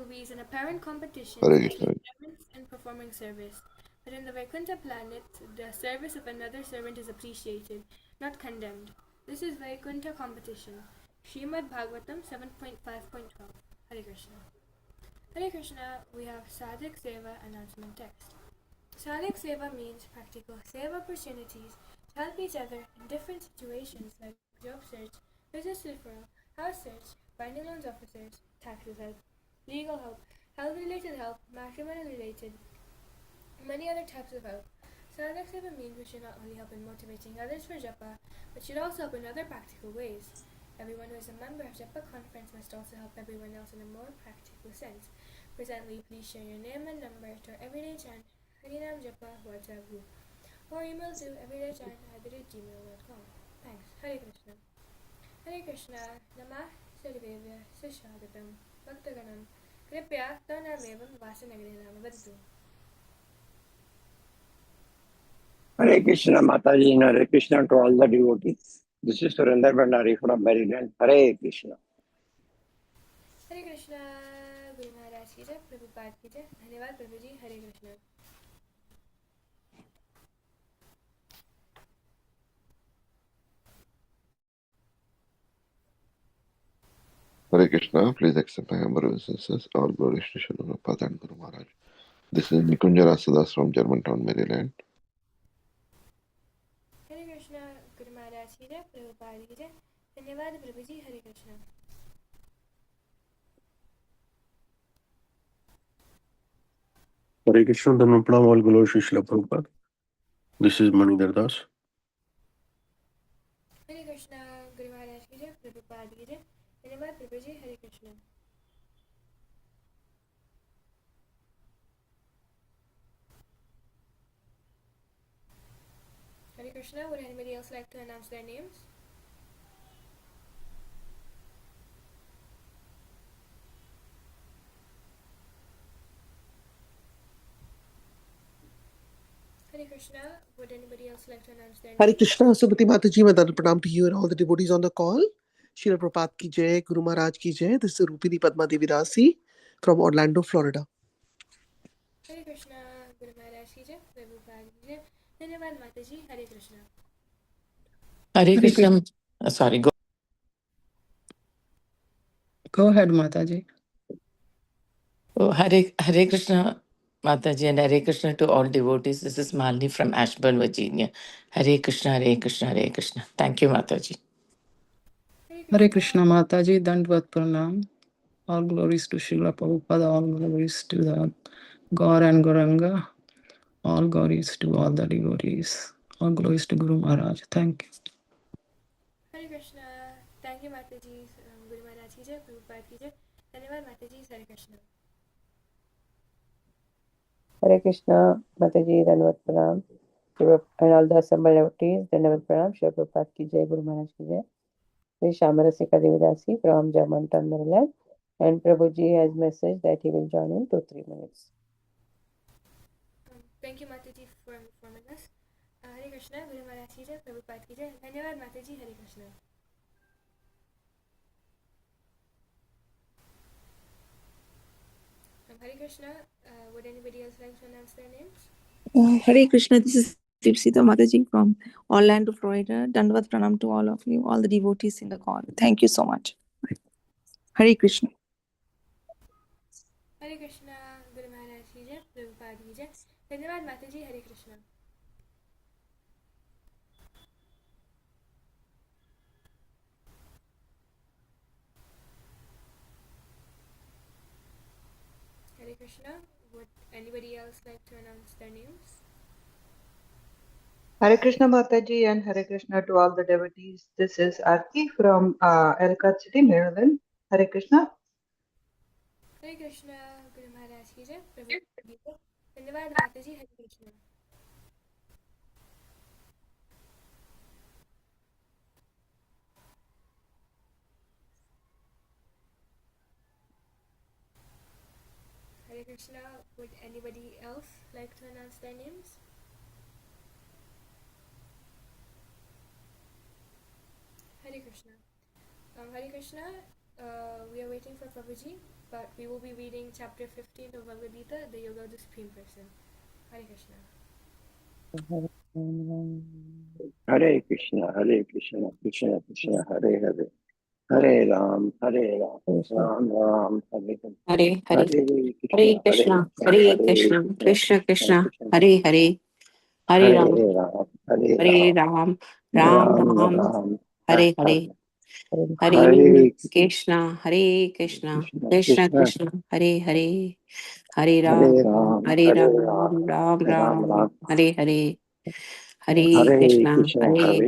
be is an apparent competition Hare between Krishna. servants in performing service. But in the Vaikuntha planet, the service of another servant is appreciated, not condemned. This is Vaikuntha competition. Srimad Bhagavatam 7.5.12. Hare Krishna. Hare Krishna, we have Sadhak Seva announcement text. Sadhak Seva means practical seva opportunities to help each other in different situations like job search, business referral, house search, finding loans officers, taxes help, legal help, health-related help, matrimony-related, many other types of help. Sadhak Seva means we should not only help in motivating others for japa, but should also help in other practical ways. Everyone who is a member of Japa Conference must also help everyone else in a more practical sense. Presently, please share your name and number to our Everyday Chant Harinam Japa WhatsApp group or email to everydaychant@gmail.com. Thanks. Hare Krishna. Hare Krishna. Namah Sarvevya Sushadatam Bhaktaganam Kripya Tanamevam Vasanagrinam Vaddu. Hare Krishna, Mataji, and Hare Krishna to all the devotees. This is Surinder Bhandari from Maryland. Hare Krishna. Hare Krishna. Guru Maharaj ki jai, Prabhupada ki jai. Dhanyavad Prabhu ji. Hare Krishna. Hare Krishna. Please accept my humble obeisances. All glories to Srila Prabhupada and Guru Maharaj. This is Nikunja Rasudas from Germantown, Maryland. Hare Krishna. Guru Maharaj ki jai, Prabhupada ki jai. Dhanyavad Prabhu ji. Hare Krishna. Hare Krishna, Dhanapram, all glories to Srila Prabhupada. This is Manidhar Das. Hare Krishna. Guru Maharaj ki jai, Prabhupada ki jai. Dhanyavad Prabhu ji. Hare Krishna. Hare Krishna. Would anybody else like to announce their names? Hare Krishna. Would anybody else like to announce their Hare names? Krishna, Subhati Mataji, Madan Pranam to you and all the devotees on the call. Srila Prabhupada ki jai, Guru Maharaj ki jai. This is Rupini Padma Devi Dasi from Orlando, Florida. Hare Krishna. Guru Maharaj ki jai, Prabhupada ki jai. Dhanyavad Mataji. Hare Krishna. Hare Krishna. Sorry, Go ahead, Mataji. Hare Krishna, Mataji, and Hare Krishna to all devotees. This is Malini from Ashburn, Virginia. Hare Krishna, Hare Krishna, Hare Krishna. Thank you, Mataji. Hare Krishna, Mataji, Dandvat Pranam. All glories to Srila Prabhupada, all glories to the Gaur and Gauranga, all glories to all the devotees, all glories to Guru Maharaj. Thank you. Hare Krishna. Thank you, Mataji. Guru Maharaj ki jai, Prabhupada ki jai. Dhanyavad Mataji. Hare Krishna. Hare Krishna, Mataji, Dhanavad Pranam, and all the assembled devotees, Dhanavad Pranam, Srila Prabhupada ki jai, Guru Maharaj ki jai. This is Shamarasika Devidasi from Germantown, Maryland, and Prabhuji has messaged that he will join in 2-3 minutes. Thank you, Mataji, for informing us. Hare Krishna. Guru Maharaj ki jai, Prabhupada ki jai. Dhanyavad Mataji. Hare Krishna. Hare Krishna. Would anybody else like to announce their names? Hare Krishna, this is Dipsita Mataji from Orlando, Florida. Dandavad Pranam to all of you, all the devotees in the call. Thank you so much. Hare Krishna. Hare Krishna. Guru Maharaj ki jai, Prabhupada ki jai. Dhanyavad Mataji. Hare Krishna. Hare Krishna. Would anybody else like to announce their names? Hare Krishna Mataji and Hare Krishna to all the devotees. This is Arti from Ellicott City, Maryland. Hare Krishna. Hare Krishna. Guru Maharaj ki jai, Prabhupada ki jai. Dhanyavad Mataji. Hare Krishna. Hare Krishna. Would anybody else like to announce their names? Hare Krishna. Hare Krishna. We are waiting for Prabhuji. but we will be reading chapter 15 of Bhagavad Gita, the Yoga of the Supreme Person. Hare Krishna. Hare Krishna, Krishna Krishna, Hare Hare, Hare Ram, Ram Ram, Hare Hare, Hare Hare Hare Hare Krishna, Krishna Hare Hare Krishna, Krishna Krishna Krishna Krishna, Krishna Hare Hare Hare Hare Ram, Hare Ram Ram Ram Ram Ram, Hare Hare Hare Hare Hare Krishna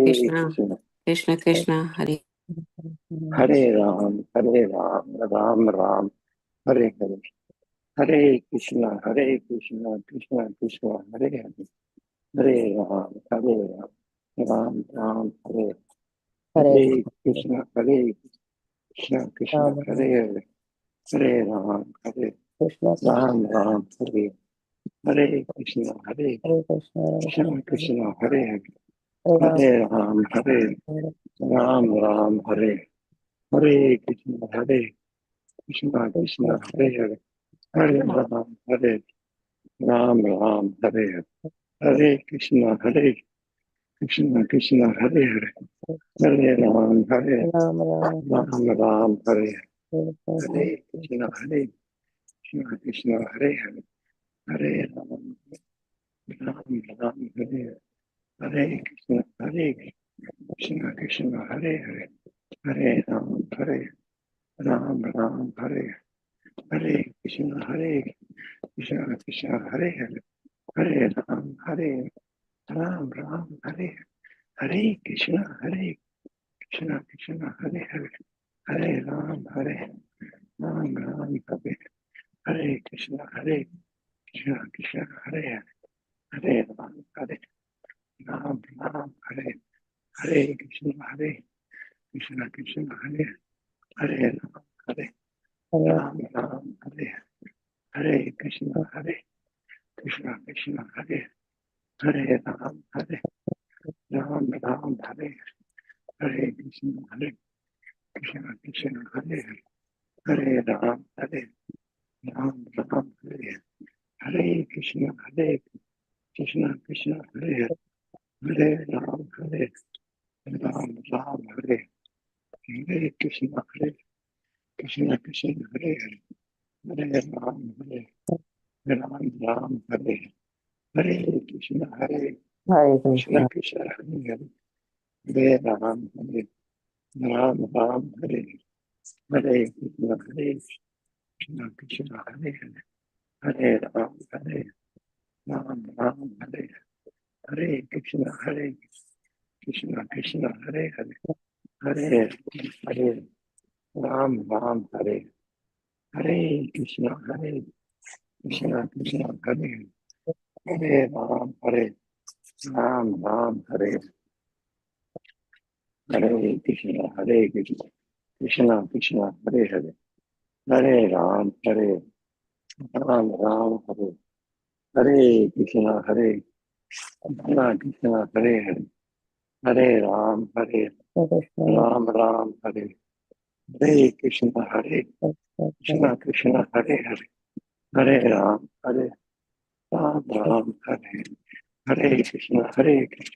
Krishna, Krishna Krishna Krishna Hare Hare Hare Hare Ram, Hare Ram Ram Ram Ram Ram Ram, Hare Hare Hare Hare Krishna Krishna, Hare Krishna Krishna, Krishna Krishna Hare Hare Ram, Ram Ram, Hare Hare, Hare Krishna, Krishna Krishna, Hare Hare, Hare Ram, Ram Ram, Hare Hare Krishna, Krishna, Hare Hare, Hare Ram, Ram Ram, Hare Hare Krishna, Krishna, Hare Hare, Hare Ram, Ram Ram, Hare Krishna, Krishna, Hare Hare, Hare Ram, Ram Ram, Hare Krishna, Krishna, Hare Hare, Hare Ram, Ram Ram, Hare Krishna, Krishna, Hare Hare, Hare Ram, Ram Ram, Hare Krishna, Krishna, Hare Hare, Hare Ram, Ram Ram, Hare Krishna, Krishna, Hare Hare, Hare Ram, Ram Ram, Hare Krishna, Krishna, Hare Hare, Hare Ram, Ram Ram, Hare Krishna, Krishna, Hare Hare, Hare Ram, Ram Ram, Hare Krishna, Krishna, Hare Ram, Ram Ram, Hare Krishna, Krishna, Hare Ram, Ram Ram, Hare Krishna, Krishna, Hare Ram, Ram Ram, Hare Krishna, Krishna, Hare Ram, Ram Ram, Hare Krishna, Krishna, Hare Ram, Ram Ram, Hare Krishna, Krishna, Hare Ram, Ram Ram, Hare Krishna, Krishna, Hare Ram, Ram Ram, Hare Krishna, Krishna, Hare Ram Ram, Hare Krishna, Krishna, Hare Ram, Ram Ram, Hare Krishna, Krishna, Hare Ram, Ram Ram, Hare Krishna, Krishna, Hare Ram, Ram Ram, Hare Krishna, Krishna, Hare Ram, Ram Ram, Hare Krishna, Krishna, Hare Ram, Ram Ram, Hare Krishna, Krishna, Hare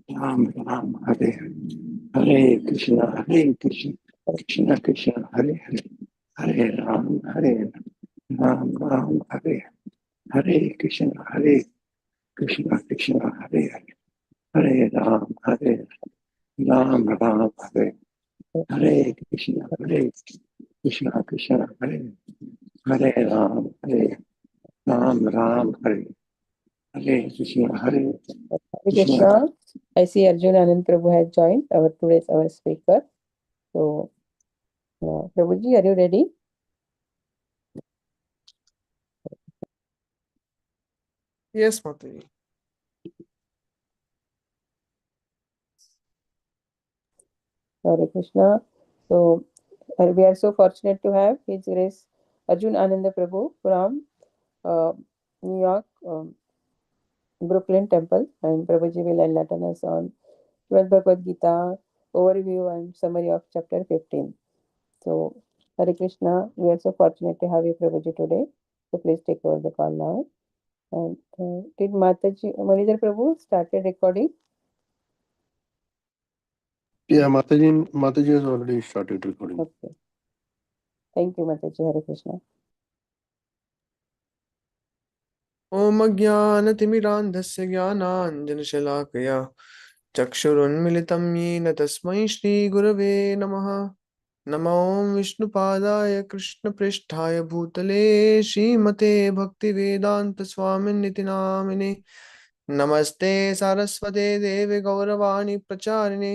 Ram, Ram, Hare Krishna, Krishna, Hare Ram, Ram, Hare Krishna, Krishna, Hare Ram, Ram Ram, Hare Krishna, Krishna, Hare Ram, Ram Ram, Hare Krishna, Krishna, Hare Ram, Ram Ram, Hare Krishna, Krishna, Hare Ram, Ram Ram, Hare Krishna, Hare Krishna. I see Arjun Anand Prabhu has joined our speaker. So, Prabhuji, are you ready? Yes, Mataji. Hare Krishna. So we are so fortunate to have His Grace Arjun Ananda Prabhu from New York, Brooklyn Temple, and Prabhuji will enlighten us on 12th Bhagavad Gita overview and summary of chapter 15. So, Hare Krishna, we are so fortunate to have you, Prabhuji, today. So, please take over the call now. And did Mataji, Manidhar Prabhu started recording? Yeah, Mataji has already started recording. Okay. Thank you, Mataji. Hare Krishna. ॐ अज्ञानतिमिरान्धस्य ज्ञानाञ्जनशलाकया चक्षुरुन्मिलितं येन तस्मै श्रीगुरवे नमः। नमो विष्णुपादाय कृष्णपृष्ठाय भूतले श्रीमते भक्तिवेदान्तस्वामिनिति नामिने। नमस्ते सारस्वते देवे गौरवाणी प्रचारिणे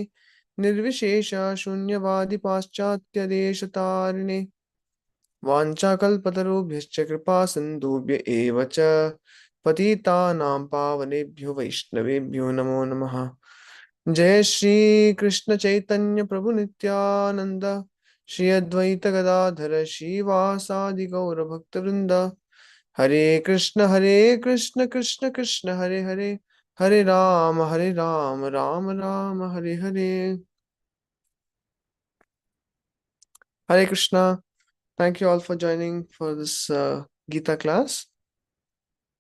निर्विशेष शून्यवादी पाश्चात्यदेशतारिणे वाञ्छाकल्पतरुभ्यश्च कृपा सिन्धुभ्य एव च पतितानां पावनेभ्यो वैष्णवेभ्यो नमो नमः। जय श्री कृष्ण चैतन्य प्रभु नित्यानंद श्री अद्वैत गदाधर श्रीवासादि गौर भक्तवृंद। हरे कृष्ण कृष्ण कृष्ण हरे हरे, हरे Ram Ram Ram Hare Hare. Hare Krishna. Thank you all for joining for this Gita class.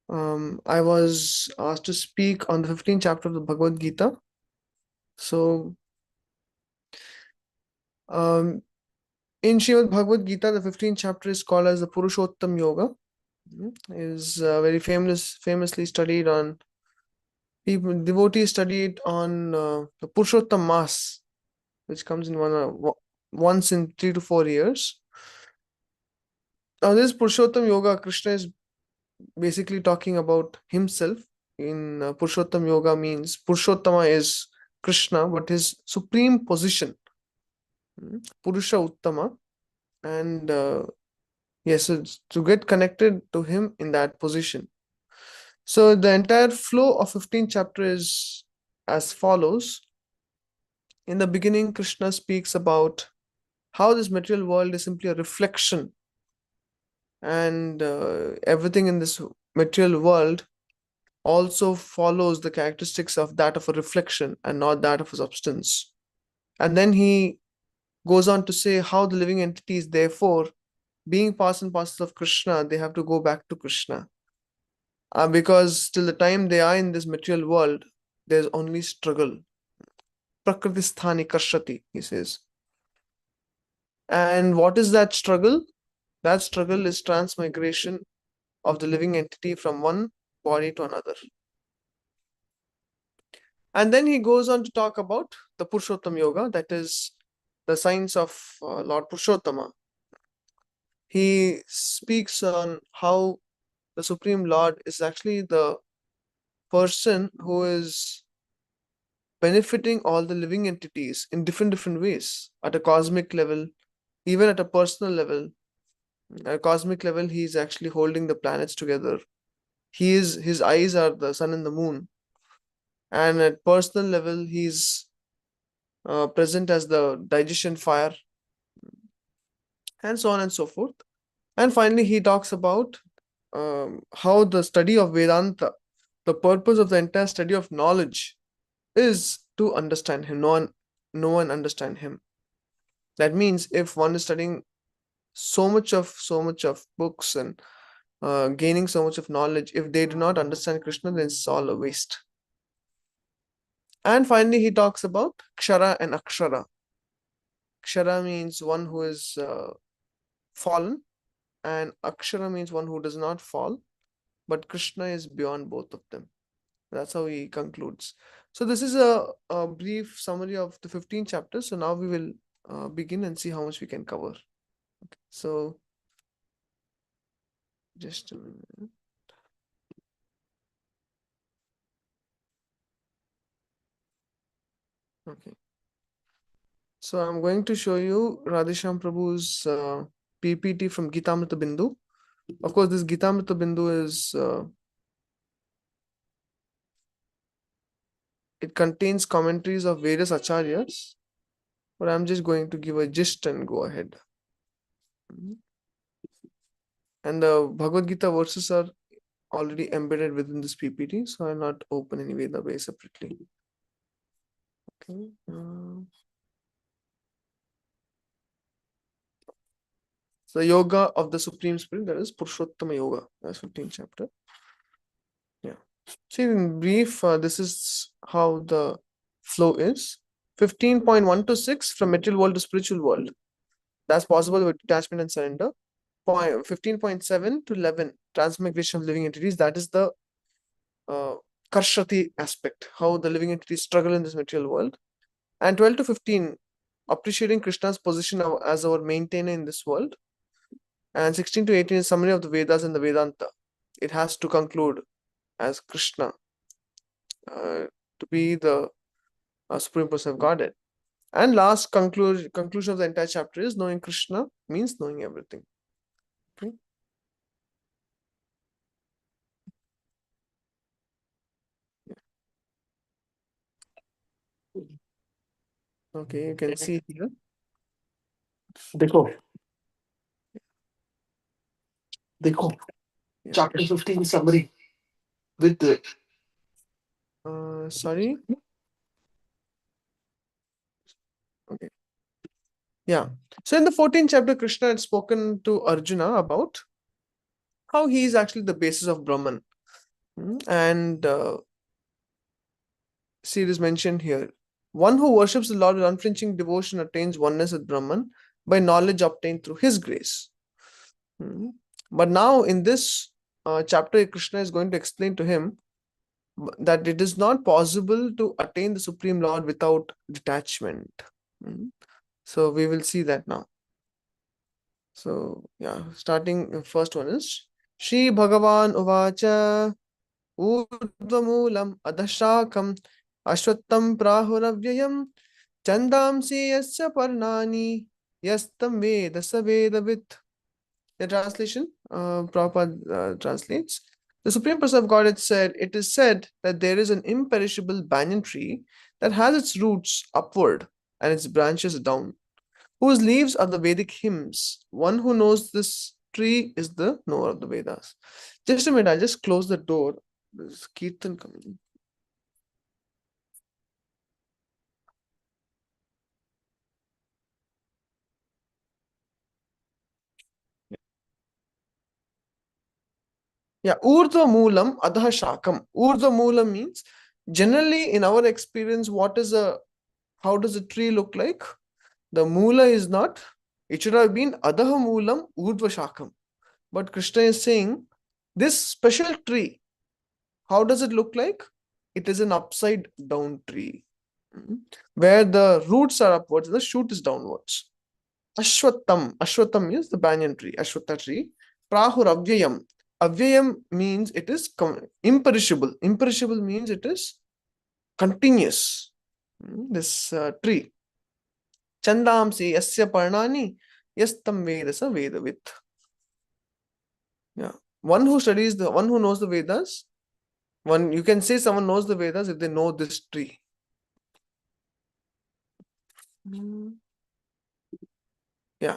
I was asked to speak on the 15th chapter of the Bhagavad Gita. So, in Srimad Bhagavad Gita, the 15th chapter is called as the Purushottam Yoga. Is very famously studied on devotees studied on the Purushottam Mass, which comes in once in 3 to 4 years. Now, this Purushottam Yoga, Krishna is basically talking about himself. In Purushottam Yoga means Purushottama is Krishna, but his supreme position, Purusha Uttama, and yes, it's to get connected to him in that position. So the entire flow of 15th chapter is as follows. In the beginning, Krishna speaks about how this material world is simply a reflection, and everything in this material world also follows the characteristics of that of a reflection and not that of a substance. And then he goes on to say how the living entities, therefore, being parts and parcels of Krishna, they have to go back to Krishna. Because till the time they are in this material world, there's only struggle. Prakritisthani karshati, he says. And what is that struggle? That struggle is transmigration of the living entity from one body to another. And then he goes on to talk about the Purushottam Yoga, that is the science of Lord Purushottama. He speaks on how the Supreme Lord is actually the person who is benefiting all the living entities in different ways, at a cosmic level, even at a personal level. At a cosmic level, he is actually holding the planets together. His eyes are the sun and the moon. And at personal level, he's present as the digestion fire, and so on and so forth. And finally, he talks about how the study of Vedanta, the purpose of the entire study of knowledge, is to understand him. No one understand him. That means if one is studying so much of books and gaining so much of knowledge, if they do not understand Krishna, then it's all a waste. And finally, he talks about Kshara and Akshara. Kshara means one who is fallen, and Akshara means one who does not fall, but Krishna is beyond both of them. That's how he concludes. So this is a brief summary of the 15 chapters. So now we will begin and see how much we can cover. Okay. So just a minute. Okay. So I'm going to show you Radhesham Prabhu's PPT from Gita Amrita Bindu. Of course, this Gita Amrita Bindu is it contains commentaries of various acharyas, but I'm just going to give a gist and go ahead. And the Bhagavad Gita verses are already embedded within this PPT, so I'll not open any Veda way separately. Okay. So yoga of the Supreme Spirit, that is Purushottama Yoga. That's 15th chapter. Yeah. See, in brief, this is how the flow is. 15.1 to 6, from material world to spiritual world. That's possible with detachment and surrender. 15.7 to 11, transmigration of living entities. That is the Karshati aspect, how the living entities struggle in this material world. And 12 to 15, appreciating Krishna's position as our maintainer in this world. And 16 to 18 is summary of the Vedas and the Vedanta. It has to conclude as Krishna to be the Supreme Person of Godhead. And last conclusion of the entire chapter is knowing Krishna means knowing everything. Okay. Okay, you can see here. Dekho. Chapter 15 summary with the sorry. Okay. Yeah. So in the 14th chapter, Krishna had spoken to Arjuna about how he is actually the basis of Brahman. And see, it is mentioned here. One who worships the Lord with unflinching devotion attains oneness with Brahman by knowledge obtained through his grace. But now in this chapter, Krishna is going to explain to him that it is not possible to attain the Supreme Lord without detachment. So we will see that now. So yeah, starting first one is Shri Bhagavan Uvacha Urdvamulam Adashakam Ashwattam Prahuravyayam Chandamsi Yasya Parnani Yastam Veda Savedavit. The translation, Prabhupada translates, the Supreme Person of Godhead said, it is said that there is an imperishable banyan tree that has its roots upward and its branches down, whose leaves are the Vedic hymns. One who knows this tree is the knower of the Vedas. Just a minute, I'll just close the door. There's Kirtan coming. Yeah, Urdhva Moolam Adha Shakam. Urdhva Moolam means, generally in our experience, how does a tree look like? The Moola is not, it should have been Adaha Moolam Urdhva Shakam. But Krishna is saying, this special tree, how does it look like? It is an upside down tree, where the roots are upwards, the shoot is downwards. Ashwatam means the banyan tree, Ashwata tree. Prahur Avyayam. Avyayam means it is imperishable. Imperishable means it is continuous. This tree. Chandamsi Yasya Parnani Yastam Vedasa Vedavit. Yeah. One who knows the Vedas, you can say someone knows the Vedas if they know this tree. Yeah.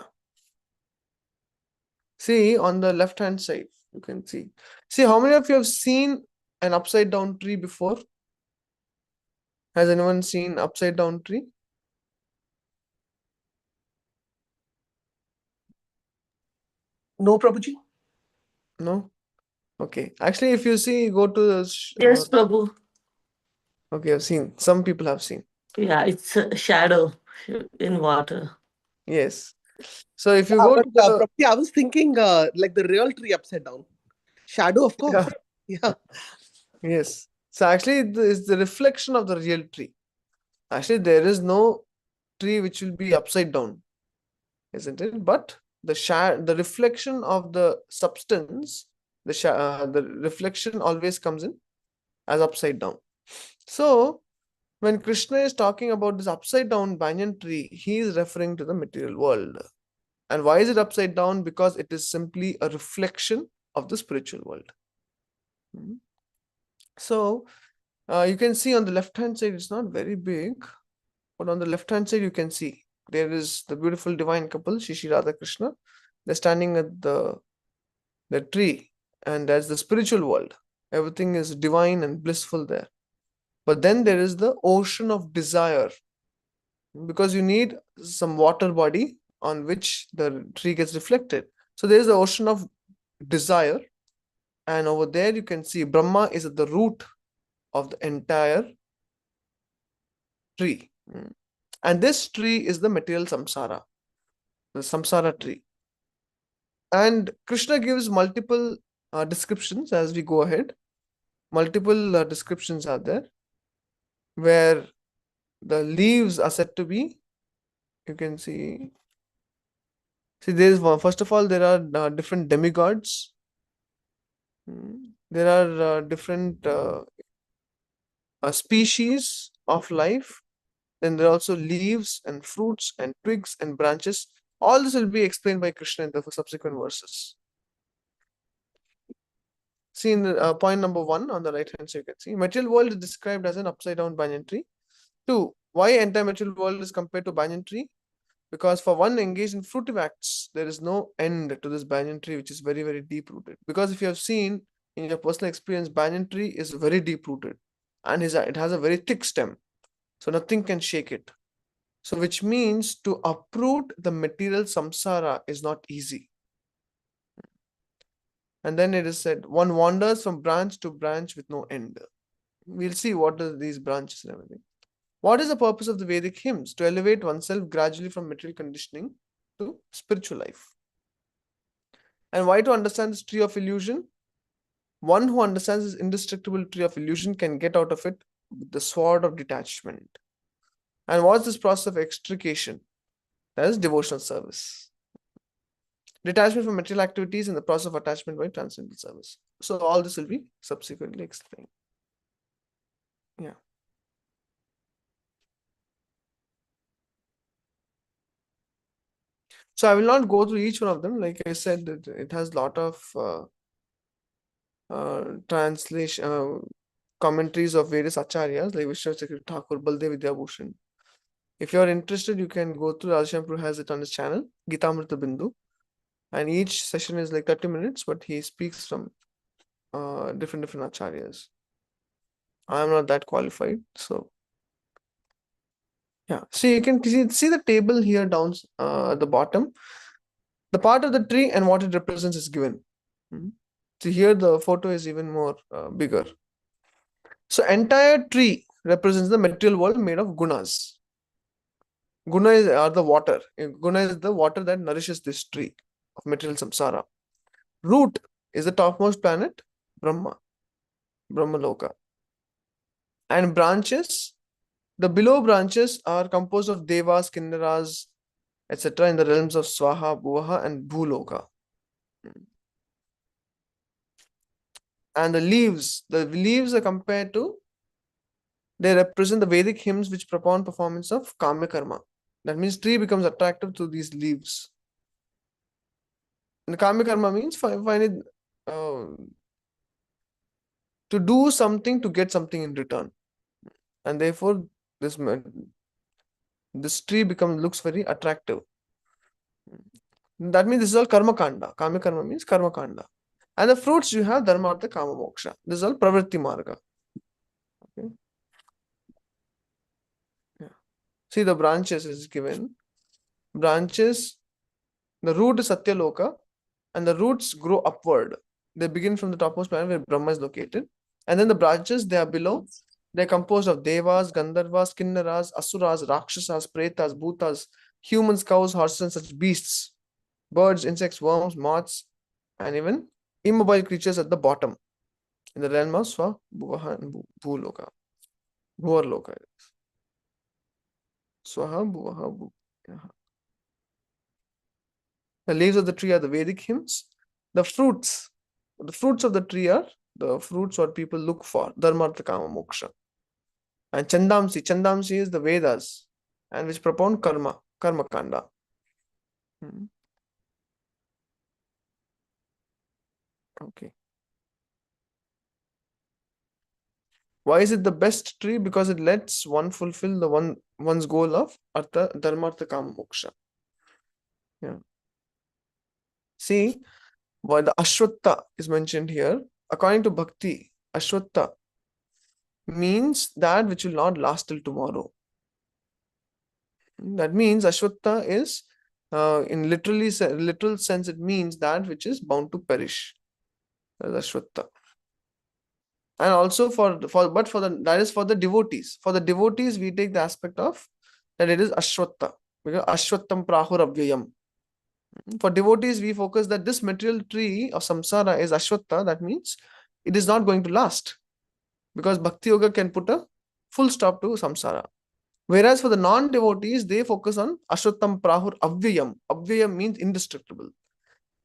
See, on the left hand side, you can see. See, how many of you have seen an upside down tree before? Has anyone seen upside down tree? No, Prabhuji? No? Okay. Actually, if you see, go to the... Yes, Prabhu. Okay, I've seen. Some people have seen. Yeah, it's a shadow in water. Yes. So if you go to the... Prabhuji, I was thinking like the real tree upside down. Shadow, of course. Yeah. Yes. So actually, it's the reflection of the real tree. Actually, there is no tree which will be upside down, isn't it? But the reflection of the substance, the reflection always comes in as upside down. So when Krishna is talking about this upside down banyan tree, he is referring to the material world. And why is it upside down? Because it is simply a reflection of the spiritual world. So You can see on the left hand side, it's not very big, but on the left hand side, you can see there is the beautiful divine couple, Shishi Radha Krishna. They're standing at the tree, and that's the spiritual world. Everything is divine and blissful there. But then there is the ocean of desire, because you need some water body on which the tree gets reflected. So there is the ocean of desire, and over there you can see Brahma is at the root of the entire tree. And this tree is the material samsara, the samsara tree. And Krishna gives multiple descriptions as we go ahead. Multiple descriptions are there where the leaves are said to be, you can see there is one. First of all, there are different demigods. There are different species of life. Then there are also leaves and fruits and twigs and branches. All this will be explained by Krishna in the subsequent verses. See in the, point number 1 on the right hand side, you can see material world is described as an upside down banyan tree. 2. Why entire material world is compared to banyan tree? Because for one engaged in fruitive acts, there is no end to this banyan tree, which is very, very deep rooted. Because if you have seen in your personal experience, banyan tree is very deep rooted, and it has a very thick stem, so nothing can shake it. So which means to uproot the material samsara is not easy. And then it is said, one wanders from branch to branch with no end. We'll see what are these branches and everything. What is the purpose of the Vedic hymns? To elevate oneself gradually from material conditioning to spiritual life. And why to understand this tree of illusion? One who understands this indestructible tree of illusion can get out of it with the sword of detachment. And what's this process of extrication? That is devotional service. Detachment from material activities and the process of attachment by transcendental service. So all this will be subsequently explained. Yeah. So I will not go through each one of them. Like I said, it has a lot of translation commentaries of various acharyas like Vishnu Thakur, Baldev Vidyabhushan. If you are interested, you can go through. Arjun Prabhu has it on his channel, Gitamrita Bindu, and each session is like 30 minutes, but he speaks from different acharyas. I am not that qualified, so yeah. So you can see the table here down at the bottom. The part of the tree and what it represents is given. So here the photo is even more bigger. So entire tree represents the material world made of gunas. Guna are the water. Guna is the water that nourishes this tree of material samsara. Root is the topmost planet, Brahma, Brahmaloka. And branches, the below branches are composed of devas, kinnaras, etc. in the realms of Swaha, Bhuvaha, and Bhuloka. And the leaves are compared to, they represent the Vedic hymns which propound performance of Kamya Karma. That means tree becomes attractive to these leaves. And Kamya Karma means find it, to do something to get something in return. And therefore, this tree looks very attractive. That means this is all Karma Kanda. Kamya Karma means Karma Kanda. And the fruits you have Dharma, Artha, Kama, Moksha. This is all Pravritti Marga. Okay. Yeah. See the branches is given. Branches, the root is Satya Loka, and the roots grow upward. They begin from the topmost planet where Brahma is located. And then the branches, they are below. They're composed of Devas, Gandharvas, Kinnaras, Asuras, Rakshasas, Pretas, Bhutas, humans, cows, horses, and such beasts, birds, insects, worms, moths, and even immobile creatures at the bottom in the realm of Swa, Bhuvaha, and Bhuloka. Bhuvarloka. Swaha, Bhuvaha, Bhuvaha. The leaves of the tree are the Vedic hymns. The fruits of the tree are the fruits what people look for, Dharma, Artha, Kama, Moksha. And Chandamsi is the Vedas, and which propound Karma Kanda. Okay. Why is it the best tree? Because it lets one fulfill one's goal of Artha, Dharma, Artha, Kama, Moksha. Yeah. See, why the Ashwattha is mentioned here. According to Bhakti, Ashwattha means that which will not last till tomorrow. That means Ashwattha is, in literal sense, it means that which is bound to perish. That is Ashwattha. And also that is for the devotees. For the devotees, we take the aspect of that it is Ashwattha. Because Ashwattham Prahur Avyayam. For devotees, we focus that this material tree of samsara is Ashwattha. That means it is not going to last. Because Bhakti Yoga can put a full stop to samsara. Whereas for the non-devotees, they focus on Ashwattham Prahur Avyayam. Avyayam means indestructible.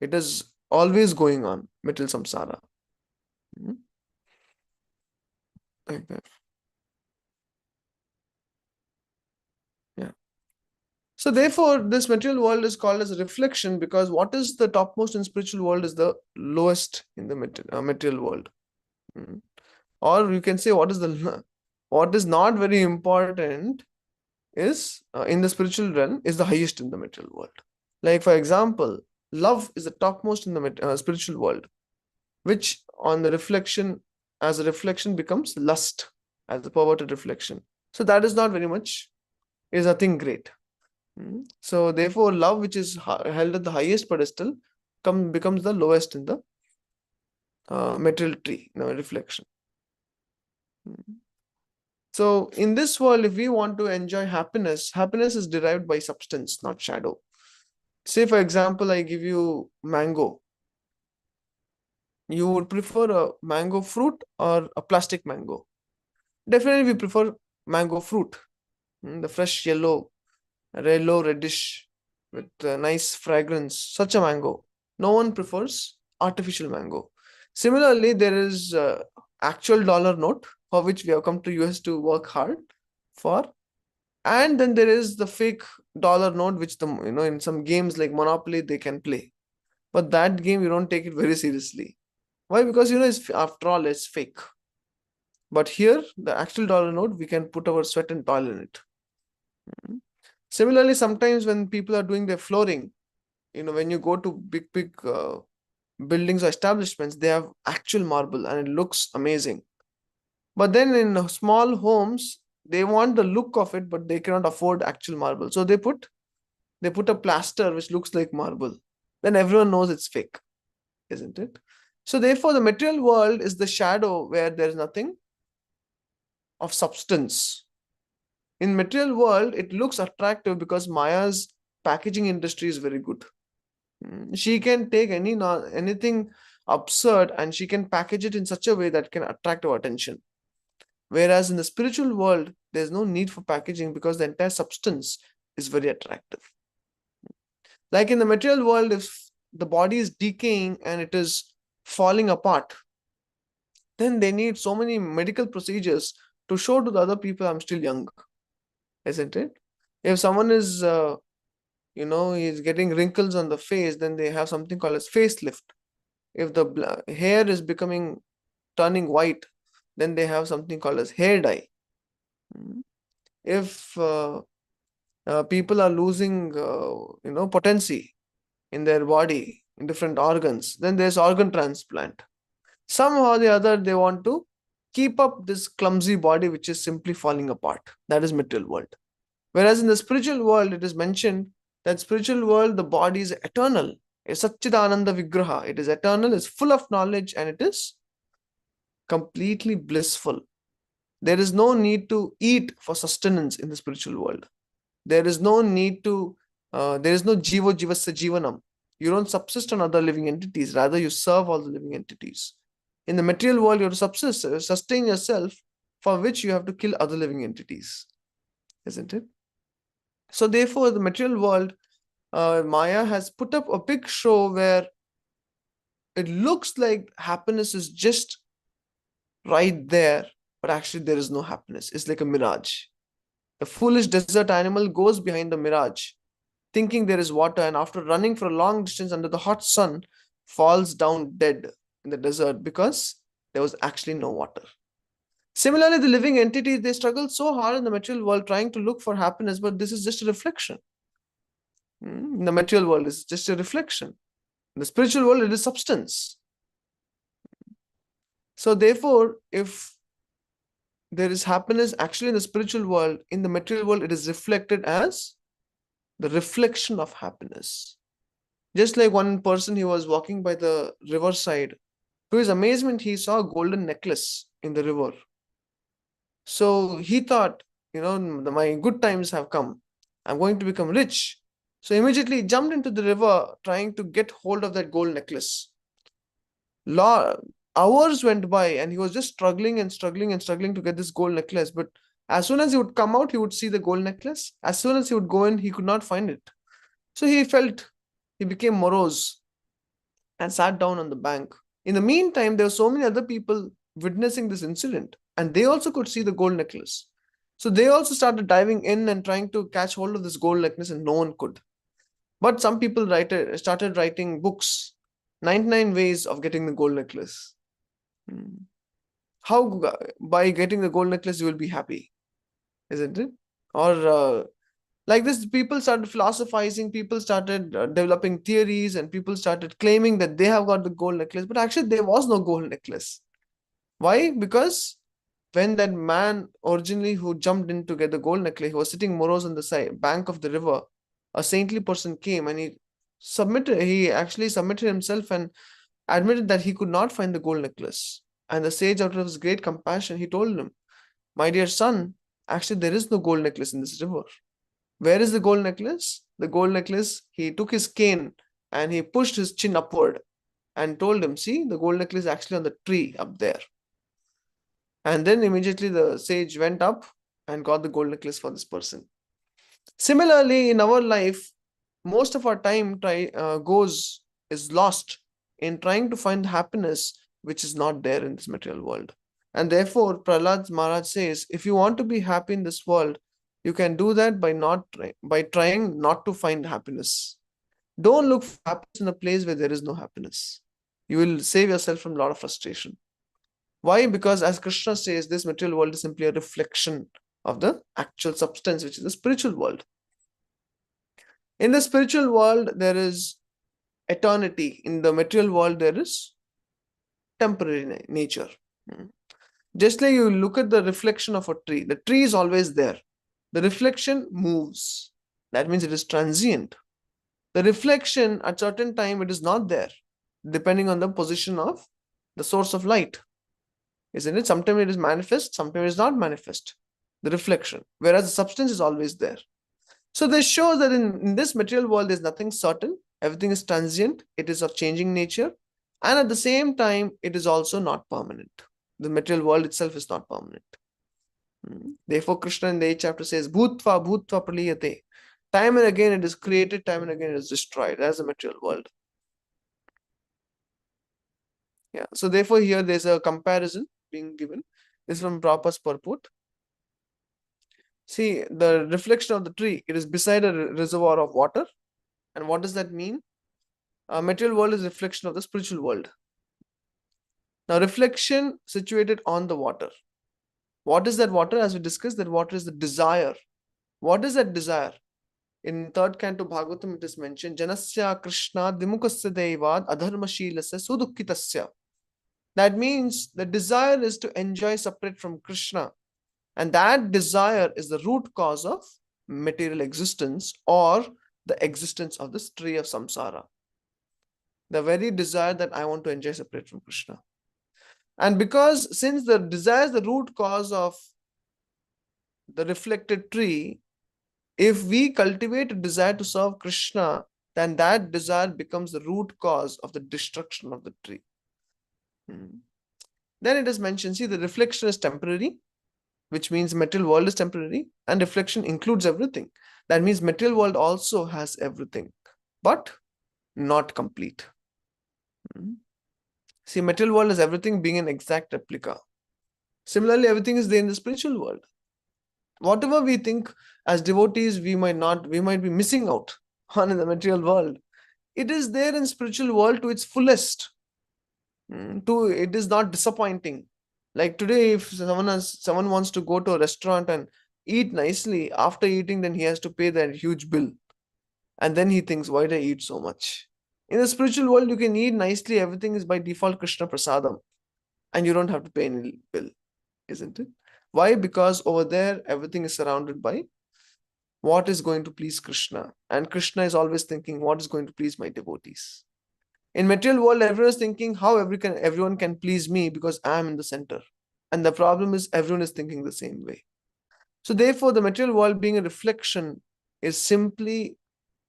It is always going on, material samsara. Like that. Yeah. So therefore, this material world is called as a reflection, because what is the topmost in spiritual world is the lowest in the material world. Or you can say what is not very important is in the spiritual realm is the highest in the material world. Like for example, love is the topmost in the spiritual world, which on the reflection, as a reflection, becomes lust as a perverted reflection. So that is not very much, is nothing great. So therefore, love, which is held at the highest pedestal, becomes the lowest in the material tree, reflection. So in this world, if we want to enjoy happiness, happiness is derived by substance, not shadow. Say for example, I give you mango. You would prefer a mango fruit or a plastic mango? Definitely we prefer mango fruit. The fresh yellow, reddish, with a nice fragrance, such a mango. No one prefers artificial mango. Similarly, there is actual dollar note, for which we have come to US to work hard for. And then there is the fake dollar note, which in some games like Monopoly they can play. But that game, you don't take it very seriously. Why? Because after all, it's fake. But here, the actual dollar note, we can put our sweat and toil in it. Similarly, sometimes when people are doing their flooring, when you go to big buildings or establishments, they have actual marble and it looks amazing. But then in small homes, they want the look of it, but they cannot afford actual marble. So they put a plaster which looks like marble. Then everyone knows it's fake, isn't it? So therefore, the material world is the shadow where there is nothing of substance. In material world, it looks attractive because Maya's packaging industry is very good. She can take anything absurd and she can package it in such a way that can attract our attention. Whereas in the spiritual world, there's no need for packaging because the entire substance is very attractive. Like in the material world, if the body is decaying and it is falling apart, then they need so many medical procedures to show to the other people I'm still young, isn't it? If someone is, he's getting wrinkles on the face, then they have something called as facelift. If the hair is turning white, then they have something called as hair dye. If people are losing, potency in their body, in different organs, then there's organ transplant. Somehow or the other, they want to keep up this clumsy body which is simply falling apart. That is material world. Whereas in the spiritual world, it is mentioned that spiritual world, the body is eternal. It's Satchidananda Vigraha. It is eternal, it's full of knowledge, and it is completely blissful. There is no need to eat for sustenance in the spiritual world. There is no need to, there is no jivo jivasya jivanam. You don't subsist on other living entities. Rather, you serve all the living entities. In the material world, you have to sustain yourself, for which you have to kill other living entities. Isn't it? So therefore, the material world, Maya has put up a big show where it looks like happiness is just right there, but actually there is no happiness. It's like a mirage. A foolish desert animal goes behind the mirage, thinking there is water, and after running for a long distance under the hot sun, falls down dead in the desert because there was actually no water. Similarly, the living entities, they struggle so hard in the material world trying to look for happiness, but this is just a reflection. The material world is just a reflection. In the spiritual world, it is substance. So therefore, if there is happiness actually in the spiritual world, in the material world, it is reflected as the reflection of happiness. Just like one person, he was walking by the riverside. To his amazement, he saw a golden necklace in the river. So he thought, my good times have come. I'm going to become rich. So immediately he jumped into the river trying to get hold of that gold necklace. Hours went by and he was just struggling to get this gold necklace. But as soon as he would come out, he would see the gold necklace. As soon as he would go in, he could not find it. So he became morose and sat down on the bank. In the meantime, there were so many other people witnessing this incident, and they also could see the gold necklace. So they also started diving in and trying to catch hold of this gold necklace, and no one could. But some people started writing books, 99 ways of getting the gold necklace. How by getting the gold necklace you will be happy, isn't it? Or like this, people started philosophizing, people started developing theories, and people started claiming that they have got the gold necklace, but actually there was no gold necklace. Why? Because when that man originally who jumped in to get the gold necklace, he was sitting morose on the bank of the river. A saintly person came and he actually submitted himself and admitted that he could not find the gold necklace. And the sage, out of his great compassion, he told him, my dear son, actually there is no gold necklace in this river. Where is the gold necklace? The gold necklace, he took his cane and he pushed his chin upward and told him, see, the gold necklace is actually on the tree up there. And then immediately the sage went up and got the gold necklace for this person. Similarly, in our life, most of our time is lost in trying to find happiness which is not there in this material world. And therefore, Prahlad Maharaj says, if you want to be happy in this world, you can do that by trying not to find happiness. Don't look for happiness in a place where there is no happiness. You will save yourself from a lot of frustration. Why? Because as Krishna says, this material world is simply a reflection of the actual substance, which is the spiritual world. In the spiritual world, there is eternity. In the material world, there is temporary nature. Just like you look at the reflection of a tree, the tree is always there. The reflection moves. That means it is transient. The reflection at certain time, it is not there, depending on the position of the source of light. Isn't it? Sometimes it is manifest, sometimes it is not manifest. The reflection. Whereas the substance is always there. So this shows that in this material world, there's nothing certain. Everything is transient. It is of changing nature. And at the same time, it is also not permanent. The material world itself is not permanent. Therefore, Krishna in the 8th chapter says, Bhutva Bhutva Praliyate. Time and again it is created, time and again it is destroyed. That's the material world. Yeah. So therefore, here there's a comparison being given. This is from Prabhupada's purport. See, the reflection of the tree, it is beside a reservoir of water. And what does that mean? Material world is a reflection of the spiritual world. Now, reflection situated on the water. What is that water? As we discussed, that water is the desire. What is that desire? In 3rd canto Bhagavatam, it is mentioned, Janasya Krishna Dimukasya Devad Adharmashilasya Sudukkitasya. That means the desire is to enjoy separate from Krishna. And that desire is the root cause of material existence or the existence of this tree of samsara. The very desire that I want to enjoy separate from Krishna. And because since the desire is the root cause of the reflected tree, if we cultivate a desire to serve Krishna, then that desire becomes the root cause of the destruction of the tree. Then it is mentioned, see, the reflection is temporary, which means material world is temporary, and reflection includes everything. That means material world also has everything, but not complete. See, material world is everything being an exact replica. Similarly, everything is there in the spiritual world. Whatever we think as devotees, we might be missing out on in the material world. It is there in spiritual world to its fullest. It is not disappointing. Like today, if someone wants to go to a restaurant and eat nicely, after eating, then he has to pay that huge bill. And then he thinks, why did I eat so much? In the spiritual world, you can eat nicely. Everything is by default Krishna Prasadam. And you don't have to pay any bill, isn't it? Why? Because over there, everything is surrounded by what is going to please Krishna. And Krishna is always thinking, what is going to please my devotees? In material world, everyone is thinking how everyone can please me because I am in the center. And the problem is everyone is thinking the same way. So therefore, the material world being a reflection is simply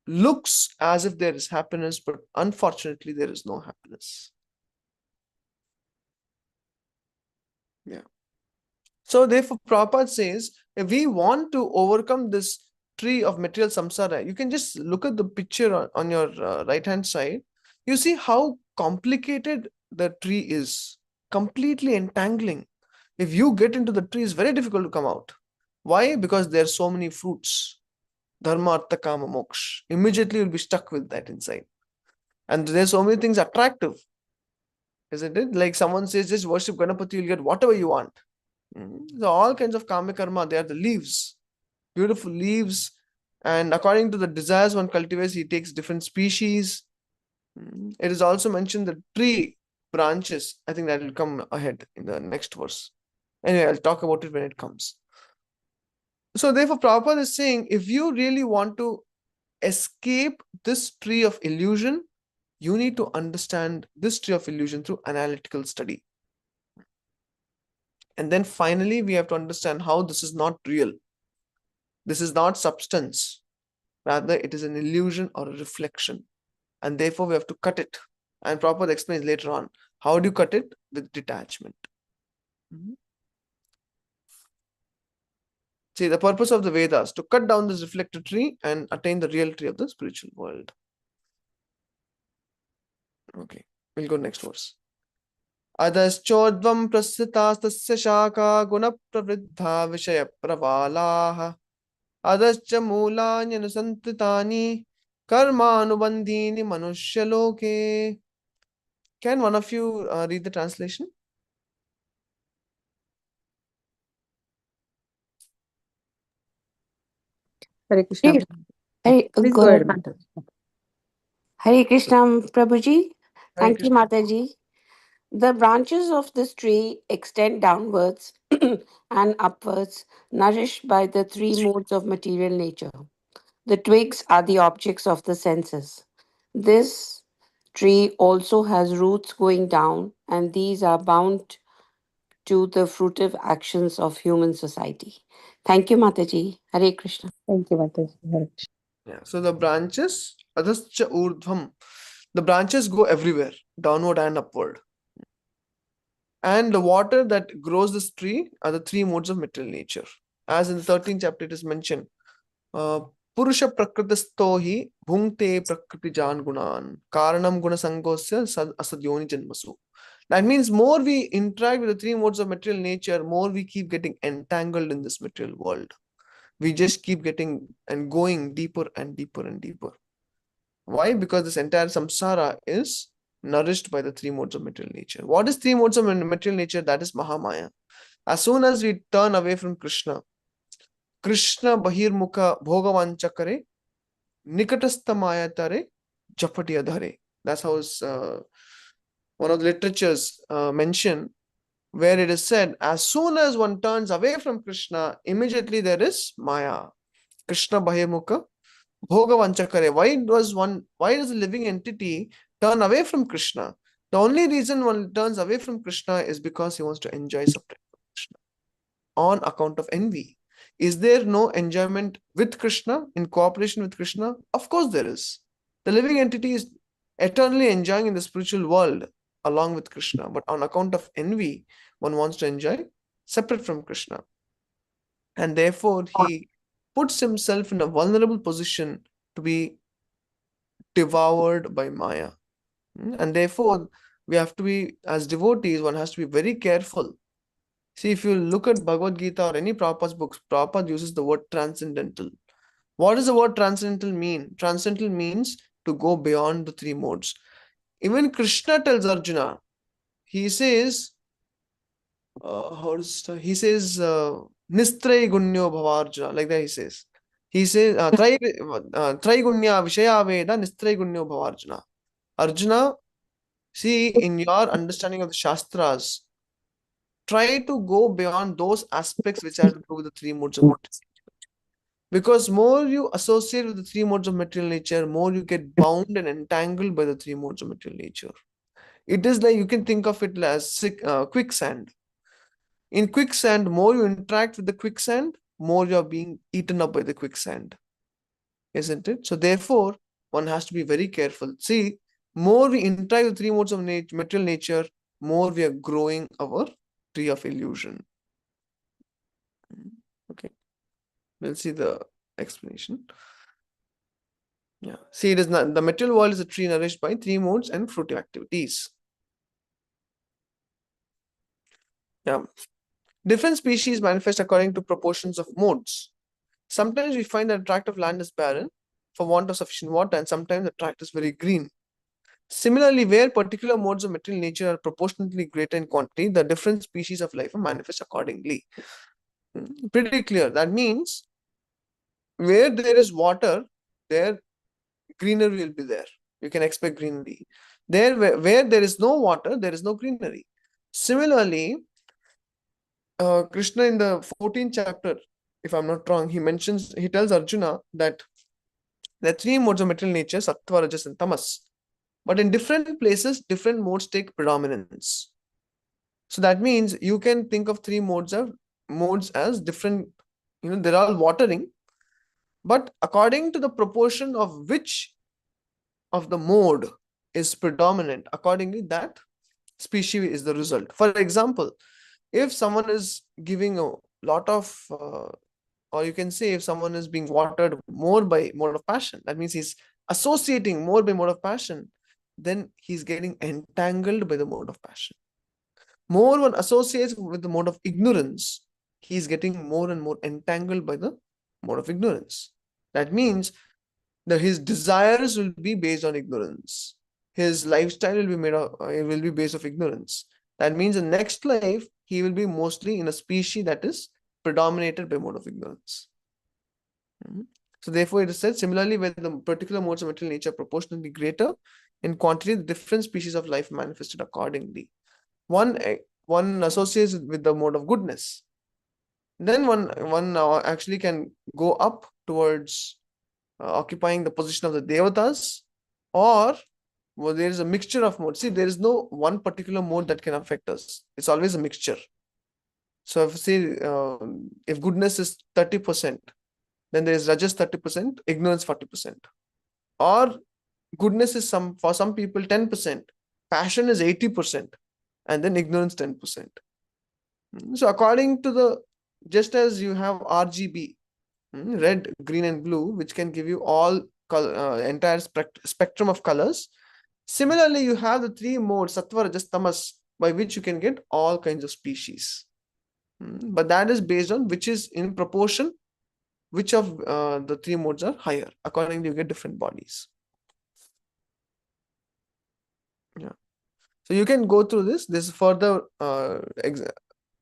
looks as if there is happiness, but unfortunately, there is no happiness. Yeah. So therefore, Prabhupada says, if we want to overcome this tree of material samsara, you can just look at the picture on your right-hand side. You see how complicated the tree is, completely entangling. If you get into the tree, it's very difficult to come out. Why? Because there are so many fruits. Dharma, Artha, Kama, Moksha. Immediately you'll be stuck with that inside. And there's so many things attractive. Isn't it? Like someone says, just worship Ganapati, you'll get whatever you want. So all kinds of kama karma, they are the leaves, beautiful leaves. And according to the desires one cultivates, he takes different species. It is also mentioned the tree branches. I think that will come ahead in the next verse. Anyway, I'll talk about it when it comes. So therefore, Prabhupada is saying, if you really want to escape this tree of illusion, you need to understand this tree of illusion through analytical study. And then finally, we have to understand how this is not real. This is not substance. Rather, it is an illusion or a reflection. And therefore, we have to cut it. And Prabhupada explains later on. How do you cut it? With detachment. See, the purpose of the Vedas, to cut down this reflected tree and attain the real tree of the spiritual world. Okay, we'll go next verse. Adaschodvam prasitastasya shaka guna pravriddha vishaya pravalaha adascha mulanyanusantitani karma anubandhini manushya. Can one of you read the translation? Hare Krishna. Hare, Please go go ahead. ahead, Mata. Hare Krishna, Prabhuji. Hare Thank you, Krishna. Mataji. The branches of this tree extend downwards and upwards, nourished by the three modes of material nature. The twigs are the objects of the senses. This tree also has roots going down, and these are bound to the fruitive actions of human society. Thank you, Mataji. Hare Krishna. Thank you, Mataji. Hare Krishna. Yeah. So the branches, adascha urdhvam, the branches go everywhere, downward and upward. And the water that grows this tree are the three modes of material nature. As in the 13th chapter, it is mentioned, Purusha prakritistohi bhungte prakriti jan gunan karanam guna sangosya asadyoni janmasu. That means more we interact with the three modes of material nature, more we keep getting entangled in this material world. We just keep getting and going deeper and deeper and deeper. Why? Because this entire samsara is nourished by the three modes of material nature. What is three modes of material nature? That is Mahamaya. As soon as we turn away from Krishna, Krishna bahirmukha bhogavanchakare nikatastamayatare japati adhare. That's how one of the literatures mention, where it is said, as soon as one turns away from Krishna, immediately there is Maya. Krishna bahirmukha bhogavanchakare. Why does a living entity turn away from Krishna? The only reason one turns away from Krishna is because he wants to enjoy separate from Krishna on account of envy. Is there no enjoyment with Krishna, in cooperation with Krishna? Of course there is. The living entity is eternally enjoying in the spiritual world along with Krishna, but on account of envy, one wants to enjoy separate from Krishna. And therefore, he puts himself in a vulnerable position to be devoured by Maya. And therefore, we have to be, as devotees, one has to be very careful. See, if you look at Bhagavad Gita or any Prabhupada's books, Prabhupada uses the word transcendental. What does the word transcendental mean? Transcendental means to go beyond the three modes. Even Krishna tells Arjuna, he says, he says, Nistray Gunyo Bhavarjuna, like that he says. He says, Traigunya Vishaya Veda Nistray Gunyo Bhavarjuna. Arjuna, see, in your understanding of the Shastras, try to go beyond those aspects which have to do with the three modes of material nature. Because more you associate with the three modes of material nature, more you get bound and entangled by the three modes of material nature. It is like, you can think of it as quicksand. In quicksand, more you interact with the quicksand, more you are being eaten up by the quicksand. Isn't it? So therefore, one has to be very careful. See, more we interact with three modes of material nature, more we are growing our tree of illusion. Okay. We'll see the explanation. Yeah. See, it is not, the material world is a tree nourished by three modes and fruitive activities. Yeah. Different species manifest according to proportions of modes. Sometimes we find that a tract of land is barren for want of sufficient water, and sometimes the tract is very green. Similarly, where particular modes of material nature are proportionately greater in quantity, the different species of life are manifest accordingly. Pretty clear. That means where there is water, there greenery will be there. You can expect greenery. There, where there is no water, there is no greenery. Similarly, Krishna in the 14th chapter, if I'm not wrong, he tells Arjuna that there are three modes of material nature, sattva, rajas, and tamas. But in different places, different modes take predominance. So that means you can think of three modes as different, they're all watering, but according to the proportion of which of the mode is predominant, accordingly that species is the result. For example, if someone is giving a lot of or you can say if someone is being watered more by mode of passion, that means he's associating more by mode of passion, then he's getting entangled by the mode of passion. More one associates with the mode of ignorance, he's getting more and more entangled by the mode of ignorance. That means that his desires will be based on ignorance. His lifestyle will be based on ignorance. That means in next life, he will be mostly in a species that is predominated by mode of ignorance. So therefore, it is said, similarly, when the particular modes of material nature are proportionally greater in quantity, the different species of life manifested accordingly. One associates with the mode of goodness. Then one actually can go up towards occupying the position of the devatas, or there is a mixture of modes. See, there is no one particular mode that can affect us. It's always a mixture. So if goodness is 30%, then there is rajas 30%, ignorance 40%. Or goodness is for some people 10%, passion is 80%, and then ignorance 10%. So according to just as you have RGB, red, green, and blue, which can give you all entire spectrum of colors. Similarly, you have the three modes, sattva, rajas, tamas, by which you can get all kinds of species. But that is based on which is in proportion, which of the three modes are higher. Accordingly, you get different bodies. Yeah. So you can go through this. This further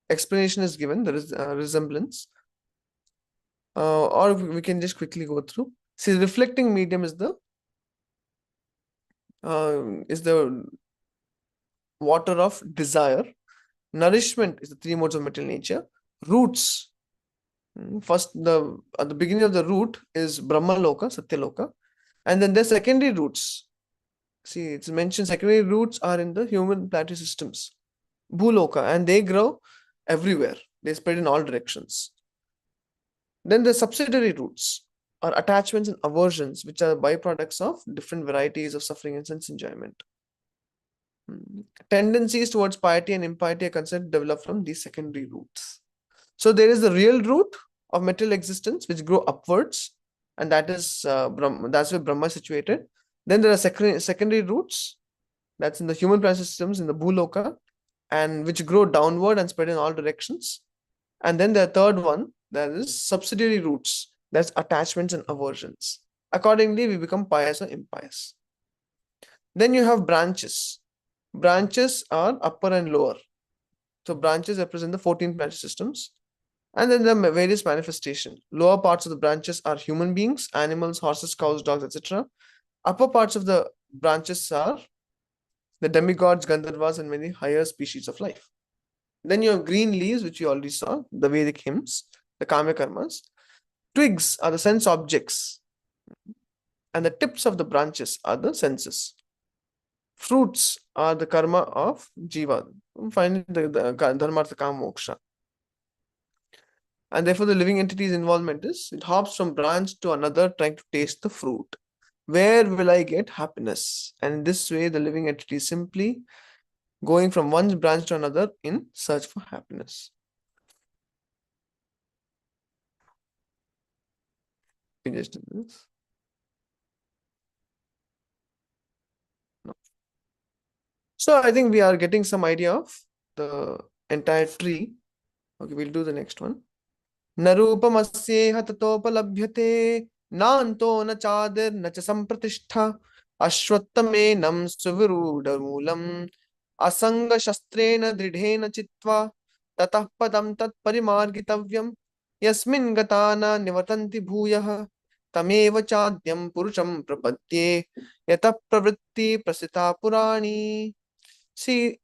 explanation is given. There is resemblance. Or we can just quickly go through. See, the reflecting medium is the water of desire. Nourishment is the three modes of material nature. Roots. First, at the beginning of the root is Brahma Loka, Satya Loka. And then there's secondary roots. See, it's mentioned secondary roots are in the human planetary systems, Bhuloka, and they grow everywhere. They spread in all directions. Then the subsidiary roots are attachments and aversions, which are byproducts of different varieties of suffering and sense enjoyment. Tendencies towards piety and impiety are considered developed from these secondary roots. So there is the real root of material existence, which grow upwards, and that is that's where Brahma is situated. Then there are secondary roots, that's in the human planet systems, in the Bhuloka, and which grow downward and spread in all directions. And then the third one, that is subsidiary roots, that's attachments and aversions. Accordingly, we become pious or impious. Then you have branches. Branches are upper and lower. So branches represent the 14 branch systems. And then the various manifestations. Lower parts of the branches are human beings, animals, horses, cows, dogs, etc. Upper parts of the branches are the demigods, Gandharvas, and many higher species of life. Then you have green leaves, which you already saw, the Vedic hymns, the Kama Karmas. Twigs are the sense objects, and the tips of the branches are the senses. Fruits are the karma of Jiva. Finally, the Dharma, Artha, Kama, Moksha. And therefore, the living entity's involvement is it hops from branch to another, trying to taste the fruit. Where will I get happiness? And in this way, the living entity is simply going from one branch to another in search for happiness. We just did this. No. So I think we are getting some idea of the entire tree. Okay, we'll do the next one. Narupamasyeha tatopalabhyate nanto na chadir na cha sampratishta ashwattamenam suvirudamulam asanga shastrena dridhena chitva tatah padam tat parimargitavyam yasmin gatana nivatanti bhuyah tameva chadyam purusham prapadye yatah pravritti prasita purani. See,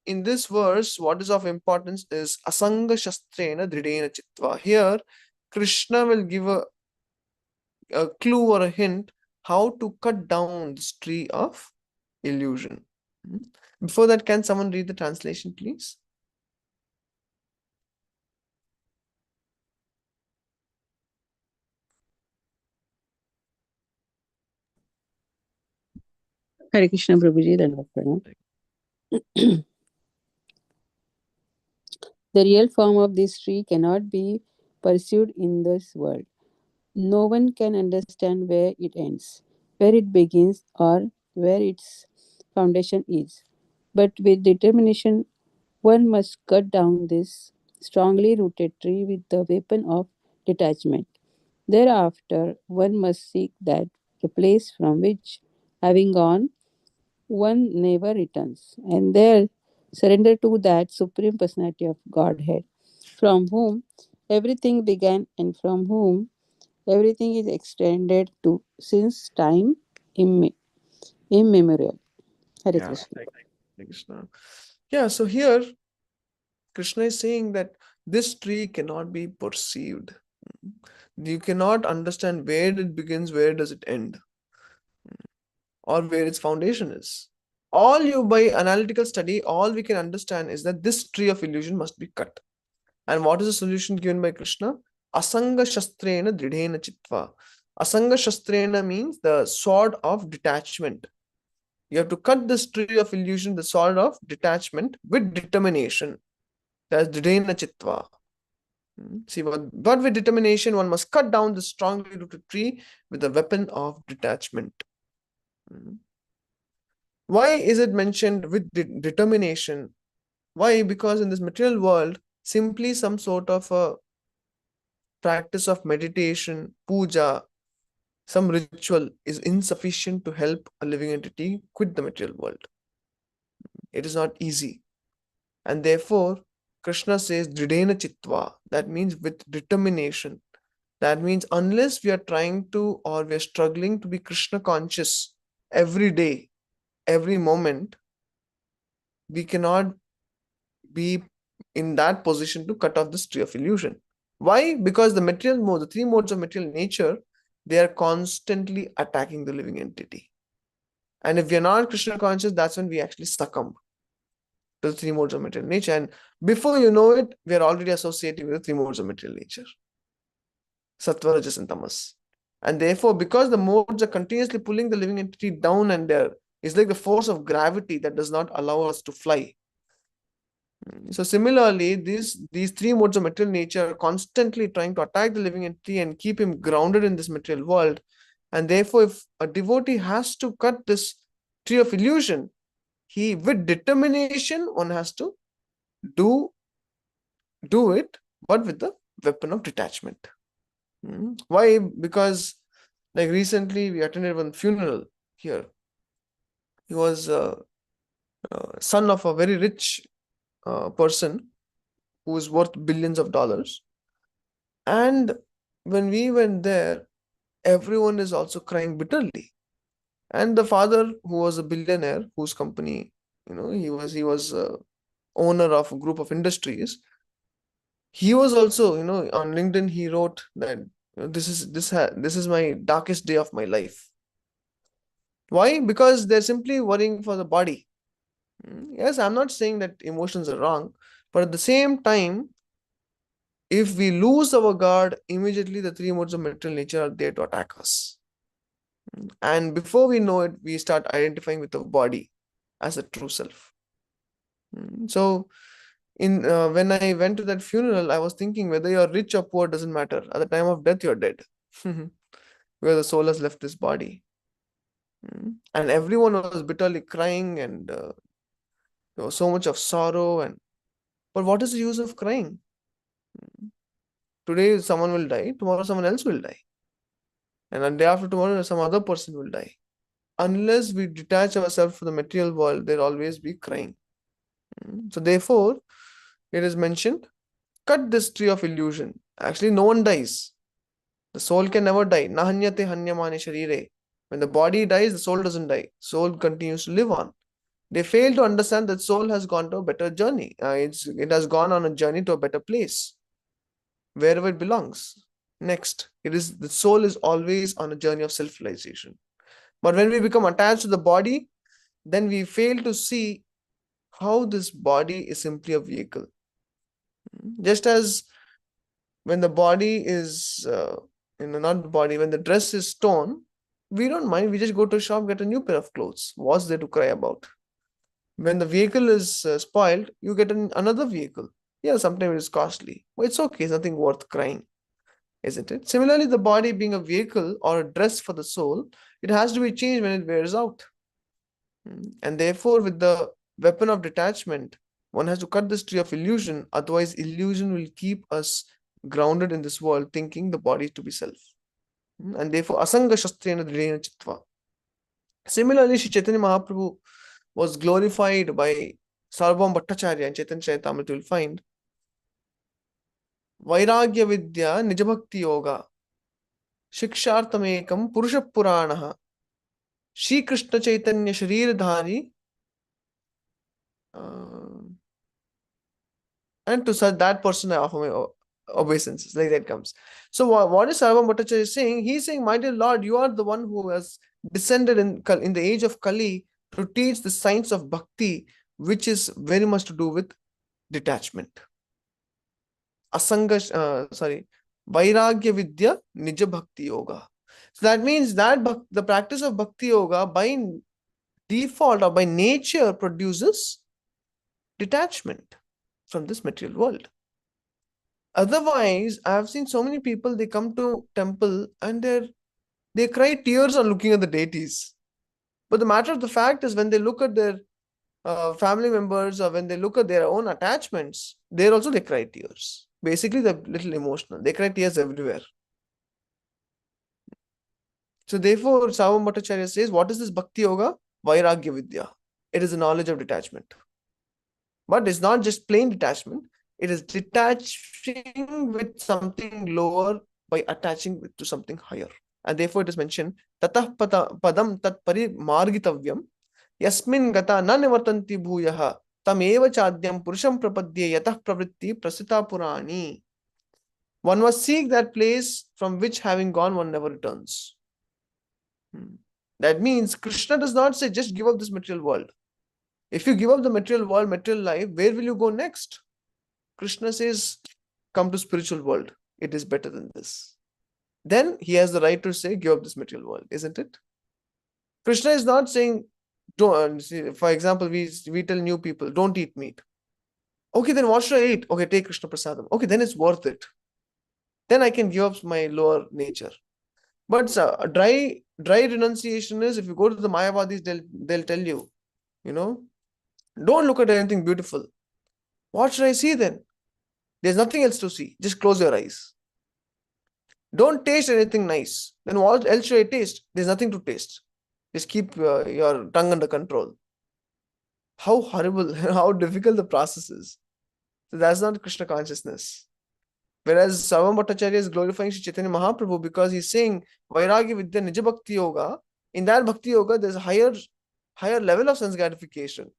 in this verse, what is of importance is asanga shastrena dridena chitva. Here, Krishna will give a clue or a hint how to cut down this tree of illusion. Before that, can someone read the translation, please? Hare Krishna Prabhuji, Dandavat Pranam. The real form of this tree cannot be pursued in this world. No one can understand where it ends, where it begins, or where its foundation is. But with determination, one must cut down this strongly rooted tree with the weapon of detachment. Thereafter, one must seek that the place from which, having gone, one never returns, and there surrender to that Supreme Personality of Godhead, from whom everything began and from whom everything is extended to since time immemorial. Hare Yeah, Krishna. Krishna. Yeah, so here Krishna is saying that this tree cannot be perceived. You cannot understand where it begins, where does it end, or where its foundation is. All you, by analytical study, all we can understand is that this tree of illusion must be cut. And what is the solution given by Krishna? Asanga shastrena dridhena chitva. Asanga shastrena means the sword of detachment. You have to cut this tree of illusion, the sword of detachment, with determination. That's dridhena chitva. See, but with determination, one must cut down the strongly rooted tree with the weapon of detachment. Why is it mentioned with determination? Why? Because in this material world, simply some sort of a practice of meditation, puja, some ritual is insufficient to help a living entity quit the material world. It is not easy. And therefore, Krishna says, Dridena Chitva. That means with determination. That means unless we are trying to or we are struggling to be Krishna conscious every day, every moment, we cannot be in that position to cut off this tree of illusion. Why? Because the material mode, the three modes of material nature, they are constantly attacking the living entity. And if we are not Krishna conscious, that's when we actually succumb to the three modes of material nature. And before you know it, we are already associating with the three modes of material nature. Sattva, Rajas, and Tamas. And therefore, because the modes are continuously pulling the living entity down and there, it's like the force of gravity that does not allow us to fly. So similarly, these three modes of material nature are constantly trying to attack the living entity and keep him grounded in this material world. And therefore, if a devotee has to cut this tree of illusion, he, with determination, one has to do it, but with the weapon of detachment. Why? Because like recently we attended one funeral here. He was son of a very rich person who is worth billions of dollars. And when we went there, everyone is also crying bitterly. And the father, who was a billionaire, whose company, he was owner of a group of industries. He was also, on LinkedIn, he wrote that this is my darkest day of my life. Why? Because they're simply worrying for the body. Yes, I'm not saying that emotions are wrong, but at the same time, if we lose our guard, immediately the three modes of material nature are there to attack us. And before we know it, we start identifying with the body as a true self. So, when I went to that funeral, I was thinking whether you're rich or poor doesn't matter. At the time of death, you're dead. Where the soul has left this body. And everyone was bitterly crying, and there was so much of sorrow. But what is the use of crying? Today someone will die, tomorrow someone else will die. And the day after tomorrow, some other person will die. Unless we detach ourselves from the material world, there'll always be crying. So therefore, it is mentioned, cut this tree of illusion. Actually, no one dies. The soul can never die. Nahanyate hanyamane sharire. When the body dies, the soul doesn't die. Soul continues to live on. They fail to understand that soul has gone to a better journey. It has gone on a journey to a better place, wherever it belongs. Next, the soul is always on a journey of self-realization. But when we become attached to the body, then we fail to see how this body is simply a vehicle. Just as when the body is, not the body, when the dress is torn, we don't mind. We just go to a shop, get a new pair of clothes. What's there to cry about? When the vehicle is spoiled, you get another vehicle. Yeah, sometimes it is costly, but it's okay. It's nothing worth crying, isn't it? Similarly, the body being a vehicle or a dress for the soul, it has to be changed when it wears out. And therefore, with the weapon of detachment, one has to cut this tree of illusion. Otherwise, illusion will keep us grounded in this world, thinking the body to be self. And therefore, asanga shastrena dridena chitva. Similarly, Sri Chaitanya Mahaprabhu was glorified by Sarvabhauma Bhattacharya in Chaitanya Charitamrita. You will find Vairagya Vidya Nijabhakti Yoga Shikshartamekam Purusha Puranaha Shri Krishna Chaitanya Shariradhari. And to such that person I offer my obeisances. Like that comes. So what is Sarvabhauma Bhattacharya saying? He's saying, my dear Lord, you are the one who has descended in the age of Kali to teach the science of bhakti, which is very much to do with detachment. Vairagya Vidya Nija Bhakti Yoga. So that means that the practice of Bhakti Yoga by default or by nature produces detachment from this material world. Otherwise, I have seen so many people, they come to temple and they cry tears on looking at the deities. But the matter of the fact is, when they look at their family members or when they look at their own attachments, they cry tears. Basically, they're a little emotional. They cry tears everywhere. So therefore, Sarvabhauma Bhattacharya says, what is this Bhakti Yoga? Vairagya Vidya. It is the knowledge of detachment. But it's not just plain detachment. It is detaching with something lower by attaching to something higher. And therefore it is mentioned, Tatah padam tat pari margitavyam yasmin gata na nivartanti bhuyaha tam eva chadyam purusham prapadye yatah pravritti prasita purani. One must seek that place from which, having gone, one never returns. That means Krishna does not say, just give up this material world. If you give up the material world, material life, where will you go next? Krishna says, come to spiritual world. It is better than this. Then he has the right to say, give up this material world, isn't it? Krishna is not saying, don't. For example, we tell new people, don't eat meat. Okay, then what should I eat? Okay, take Krishna Prasadam. Okay, then it's worth it. Then I can give up my lower nature. But dry renunciation is, if you go to the Mayavadis, they'll tell you, don't look at anything beautiful. What should I see then? There's nothing else to see. Just close your eyes. Don't taste anything nice. Then what else should I taste? There's nothing to taste. Just keep your tongue under control. how horrible and how difficult the process is. So that's not Krishna consciousness. Whereas Sarvam Bhattacharya is glorifying Sri Chaitanya Mahaprabhu because he's saying Vairagya Vidya Nija Bhakti Yoga. In that Bhakti Yoga, there's a higher level of sense gratification,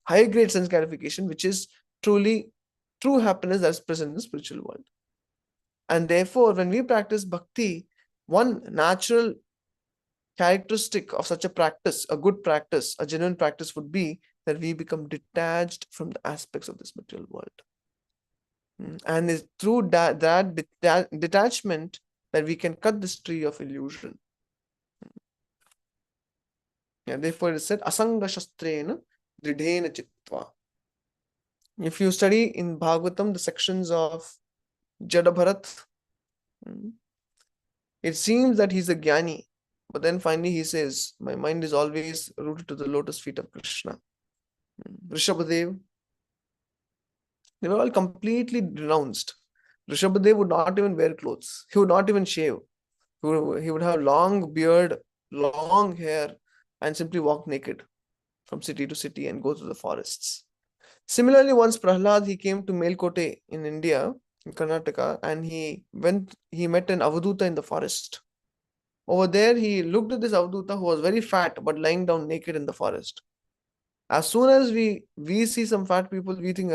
higher grade sense gratification, which is truly true happiness that's present in the spiritual world. And therefore, when we practice bhakti, one natural characteristic of such a practice, a good practice, a genuine practice would be that we become detached from the aspects of this material world. And it's through that detachment that we can cut this tree of illusion. Yeah, therefore it is said, Asanga Shastrena Dridhena Chittva. If you study in Bhagavatam the sections of Jada Bharat, it seems that he's a Jnani, but then finally he says, my mind is always rooted to the lotus feet of Krishna. Rishabhadev, they were all completely renounced. Rishabhadev would not even wear clothes. He would not even shave. He would have long beard, long hair, and simply walk naked from city to city and go through the forests. Similarly, once Prahlad, he came to Melkote in India, in Karnataka, and he met an Avaduta in the forest. Over there, he looked at this Avaduta who was very fat but lying down naked in the forest. As soon as we see some fat people, we think,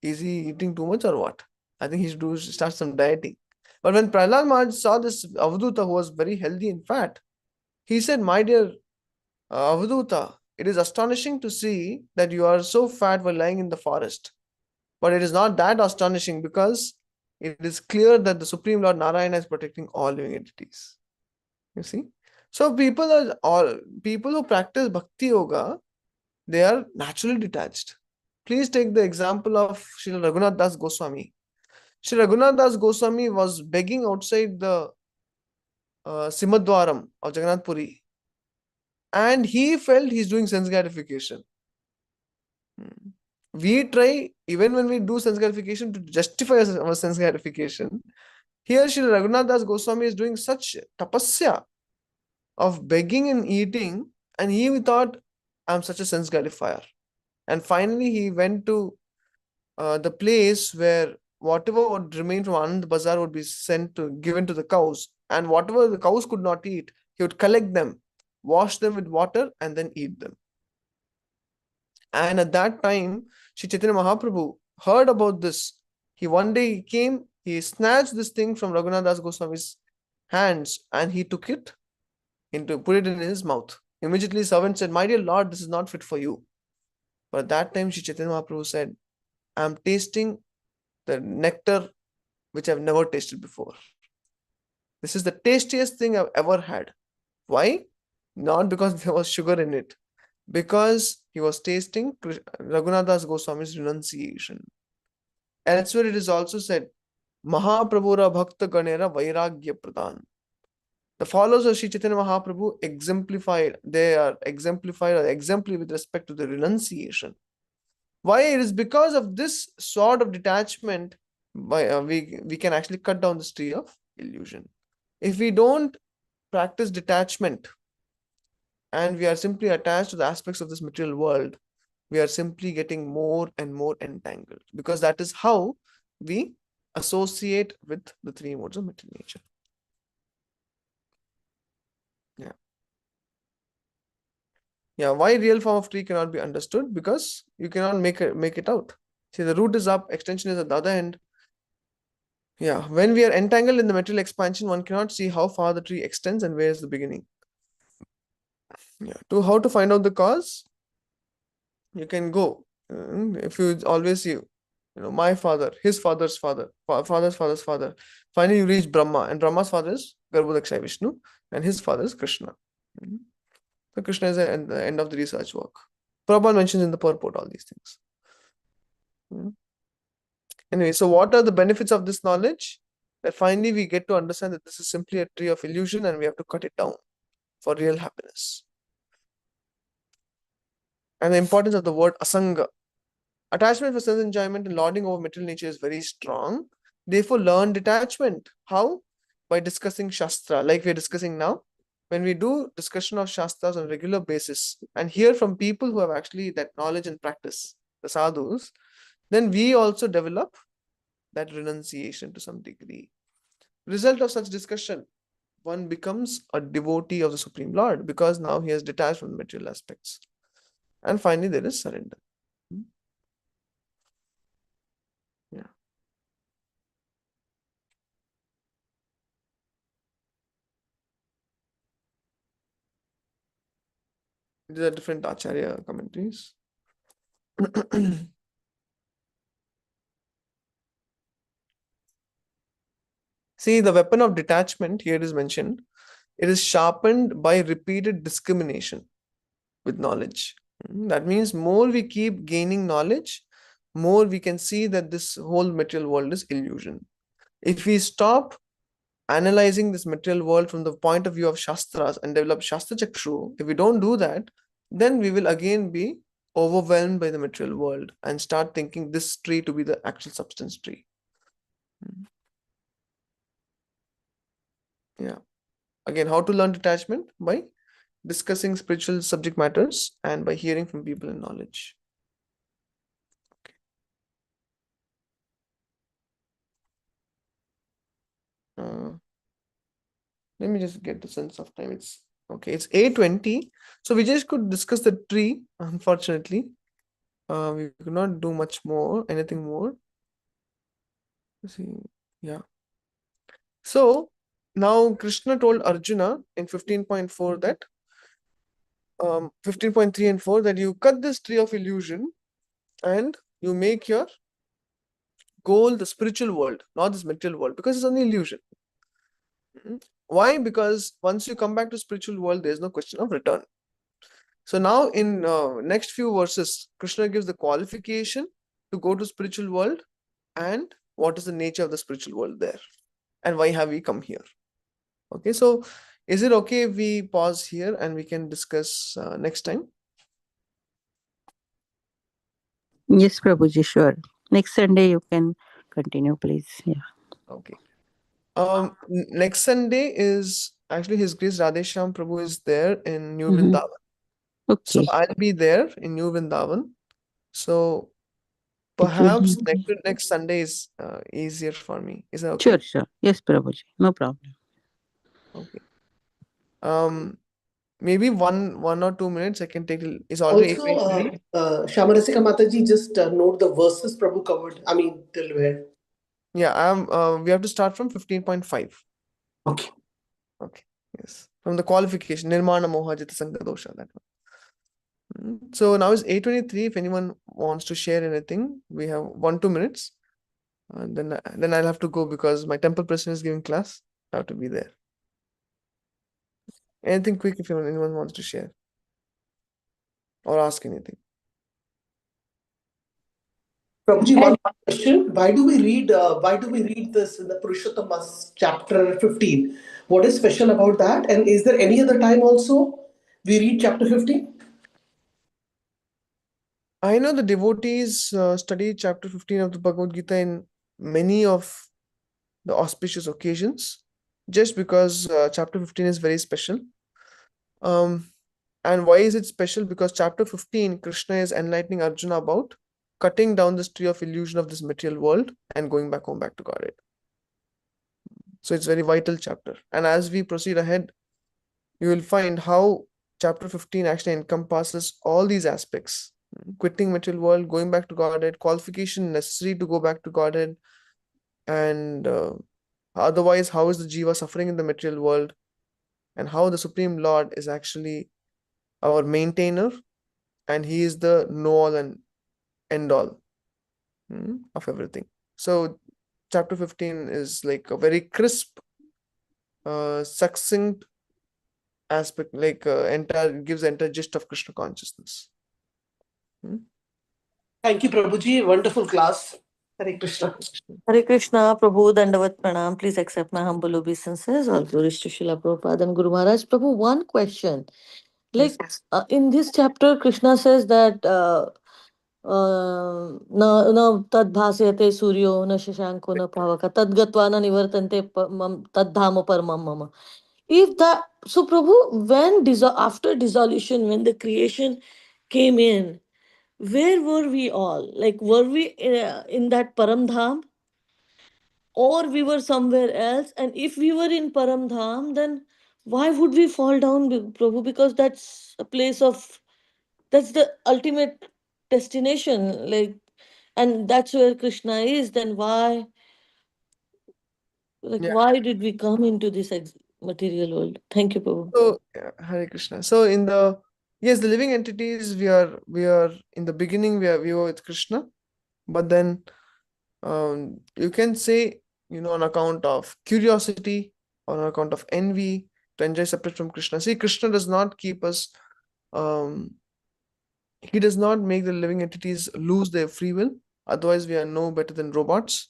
is he eating too much or what? I think he should start some dieting. But when Prahlad Maharaj saw this Avaduta who was very healthy and fat, he said, my dear Avaduta, it is astonishing to see that you are so fat while lying in the forest. But it is not that astonishing because it is clear that the Supreme Lord Narayana is protecting all living entities. You see? So people who practice Bhakti Yoga, they are naturally detached. Please take the example of Srila Raghunath Das Goswami. Sri Raghunath Das Goswami was begging outside the Simadwaram of Jagannath Puri. And he felt he's doing sense gratification. We try, even when we do sense gratification, to justify our sense gratification. Here, Sri Raghunath Das Goswami is doing such tapasya of begging and eating, and he thought, I'm such a sense gratifier. And finally, he went to the place where whatever would remain from Anand Bazaar would be given to the cows, and whatever the cows could not eat, he would collect them, wash them with water, and then eat them. And at that time, Sri Chaitanya Mahaprabhu heard about this. One day he came, he snatched this thing from Raghunath Das Goswami's hands and he took it put it in his mouth. Immediately the servant said, my dear Lord, this is not fit for you. But at that time, Sri Chaitanya Mahaprabhu said, I am tasting the nectar which I have never tasted before. This is the tastiest thing I've ever had. Why? Not because there was sugar in it, because he was tasting Raghunath Das Goswami's renunciation. Elsewhere it is also said, Mahaprabhura Bhakta Ganera Vairagya Pradhan. The followers of Sri Chaitanya Mahaprabhu they are exemplary with respect to the renunciation. Why? It is because of this sort of detachment we can actually cut down this tree of illusion. If we don't practice detachment and we are simply attached to the aspects of this material world, we are simply getting more and more entangled, because that is how we associate with the three modes of material nature. Yeah, why real form of tree cannot be understood? Because you cannot make it out. See, the root is up, extension is at the other end. Yeah, when we are entangled in the material expansion, one cannot see how far the tree extends and where is the beginning. Yeah, how to find out the cause? You can go. If you always see, my father, his father's father, father's father's father. Finally, you reach Brahma, and Brahma's father is Garbhodakshaya Vishnu, and his father is Krishna. So Krishna is at the end of the research work. Prabhupada mentions in the purport all these things. Anyway, so what are the benefits of this knowledge? That finally we get to understand that this is simply a tree of illusion and we have to cut it down for real happiness. And the importance of the word asanga. Attachment for sense enjoyment and lording over material nature is very strong. Therefore, learn detachment. How? By discussing Shastra, like we are discussing now. when we do discussion of Shastras on a regular basis and hear from people who have actually that knowledge and practice, the sadhus, then we also develop that renunciation to some degree. Result of such discussion, one becomes a devotee of the Supreme Lord because now he has detached from the material aspects. And finally, there is surrender. Yeah. These are different Acharya commentaries. See, the weapon of detachment here is mentioned. It is sharpened by repeated discrimination with knowledge. That means more we keep gaining knowledge, more we can see that this whole material world is illusion. If we stop analyzing this material world from the point of view of Shastras and develop Shastra Chakshu, if we don't do that, then we will again be overwhelmed by the material world and start thinking this tree to be the actual substance tree. Yeah. Again, how to learn detachment? By discussing spiritual subject matters and by hearing from people in knowledge. Let me just get the sense of time. It's okay. It's 8:20. So we just could discuss the tree. Unfortunately, we could not do much more, anything more. Let's see, yeah. So now Krishna told Arjuna in 15.4 that 15.3 and 4 that you cut this tree of illusion and you make your goal the spiritual world, not this material world, because it's only illusion. Why? Because once you come back to spiritual world, there is no question of return. So now in next few verses, Krishna gives the qualification to go to spiritual world and what is the nature of the spiritual world there and why have we come here. Okay, so is it okay if we pause here and we can discuss next time? Yes, Prabhuji, sure. Next Sunday you can continue, please. Yeah. Okay. Next Sunday is actually His Grace Radheshyam Prabhu is there in New Vrindavan. So Okay. I'll be there in New Vrindavan. So perhaps next Sunday is easier for me. Is that okay? Sure, sure. Yes, Prabhuji. No problem. Okay. Maybe one or 2 minutes I can take. It's already Also, Shamarasika Mataji, just note the verses Prabhu covered. I mean, till where? Yeah, we have to start from 15.5. Okay. Okay. Yes. From the qualification, Nirmana Moha Jita Sangha Dosha, that one. So now it's 8:23. If anyone wants to share anything, we have 1-2 minutes. And then I'll have to go because my temple president is giving class. I have to be there. Anything quick if anyone wants to share or ask anything. Prabhuji, one question. Why do we read this in the Purushottam chapter 15? What is special about that? And is there any other time also we read chapter 15? I know the devotees study chapter 15 of the Bhagavad Gita in many of the auspicious occasions, just because chapter 15 is very special. And why is it special? Because chapter 15, Krishna is enlightening Arjuna about cutting down this tree of illusion of this material world and going back home, back to Godhead. So it's very vital chapter. And as we proceed ahead, you will find how chapter 15 actually encompasses all these aspects. Quitting material world, going back to Godhead, qualification necessary to go back to Godhead, and otherwise how is the jiva suffering in the material world, and how the Supreme Lord is actually our maintainer and he is the know-all and end-all of everything. So chapter 15 is like a very crisp, succinct aspect, like gives the entire gist of Krishna consciousness. Thank you, Prabhuji. Wonderful class. Hare Krishna. Hare Krishna, Prabhu, Dandavat Pranam. Please accept my humble obeisances. All glories to Srila Prabhupada and Guru Maharaj. Prabhu, one question. Like in this chapter, Krishna says that na tad bhasyate suryo na shashanko na pavaka tad gatva na nivartante tad dhama paramam mama. If that, so Prabhu, when after dissolution, when the creation came in, where were we all? Like, were we in that Paramdham? Or we were somewhere else? And if we were in Paramdham, then why would we fall down, Prabhu? Because that's a place of, that's the ultimate destination. Like, and that's where Krishna is. Then why, like, Yeah. why did we come into this material world? Thank you, Prabhu. So Hare Krishna. So in the the living entities, we are in the beginning we were with Krishna, but then you can say, on account of curiosity or on account of envy, to enjoy separate from Krishna. See, Krishna does not keep us. He does not make the living entities lose their free will. Otherwise, we are no better than robots.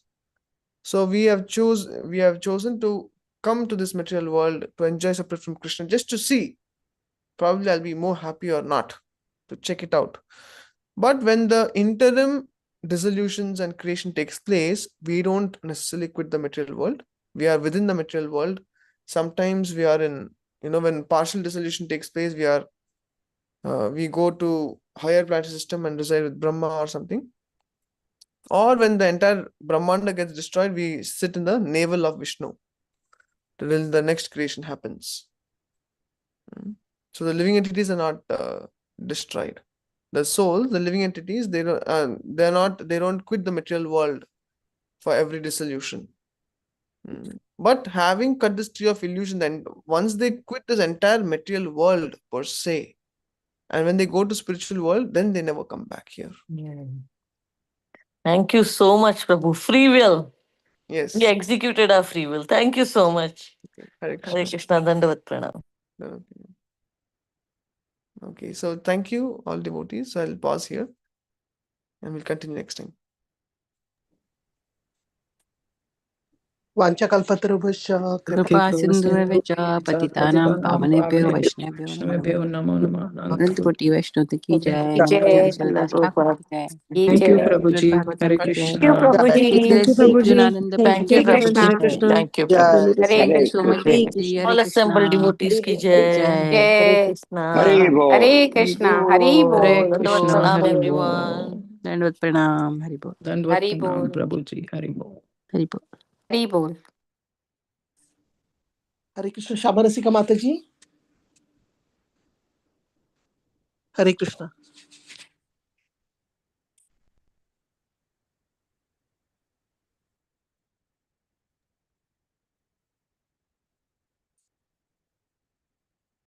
So we have chosen to come to this material world to enjoy separate from Krishna, just to see. Probably I'll be more happy or not, to check it out. But when the interim dissolutions and creation takes place, we don't necessarily quit the material world. We are within the material world. Sometimes we are in, when partial dissolution takes place, we go to higher planetary system and reside with Brahma or something. Or when the entire Brahmanda gets destroyed, we sit in the navel of Vishnu till the next creation happens. So the living entities are not destroyed. The souls, the living entities, they don't quit the material world for every dissolution. But having cut this tree of illusion, then once they quit this entire material world per se, and when they go to spiritual world, then they never come back here. Yeah. Thank you so much, Prabhu. Free will. Yes. We executed our free will. Thank you so much. Hare Hare Krishna. Krishna, Dandavat Pranam. Okay, so thank you all devotees. So I'll pause here and we'll continue next time. वाञ्छकल्पतरुभ्यश्च कृपा सिन्धुभ्यश्च पतितानां पावनेभ्यो वैष्णवेभ्यो वैष्णवेभ्यो नमो नमो नमः नमः। अनंत कोटि वैष्णव की जय Jai Jagannath Srila Thakur Prabhupada. की जय Ki Thank you, jai. Prabhuji. Hare Thank Krishna. you, Prabhuji. Thank you, Prabhuji. Nityananda Thank you, Prabhuji की Prabhuji. जय Thank you, Jai. Prabhuji. Thank you Hare so much, Krishna. Prabhuji. All Hare assembled Krishna. devotees ki jai. Jai. Hare Krishna. Hare Bol. Hare Krishna, Hari Hare Bol. Dandavat Krishna. Pranam, Hare everyone. Bol. Dandavad Pranam. Hare Bol. Dandavad Hari Pranam, Bol. Prabhuji. Hare Bol. Hare Bol. Hari Bol. Hare Krishna. Shamarasika Mataji. Hare Krishna.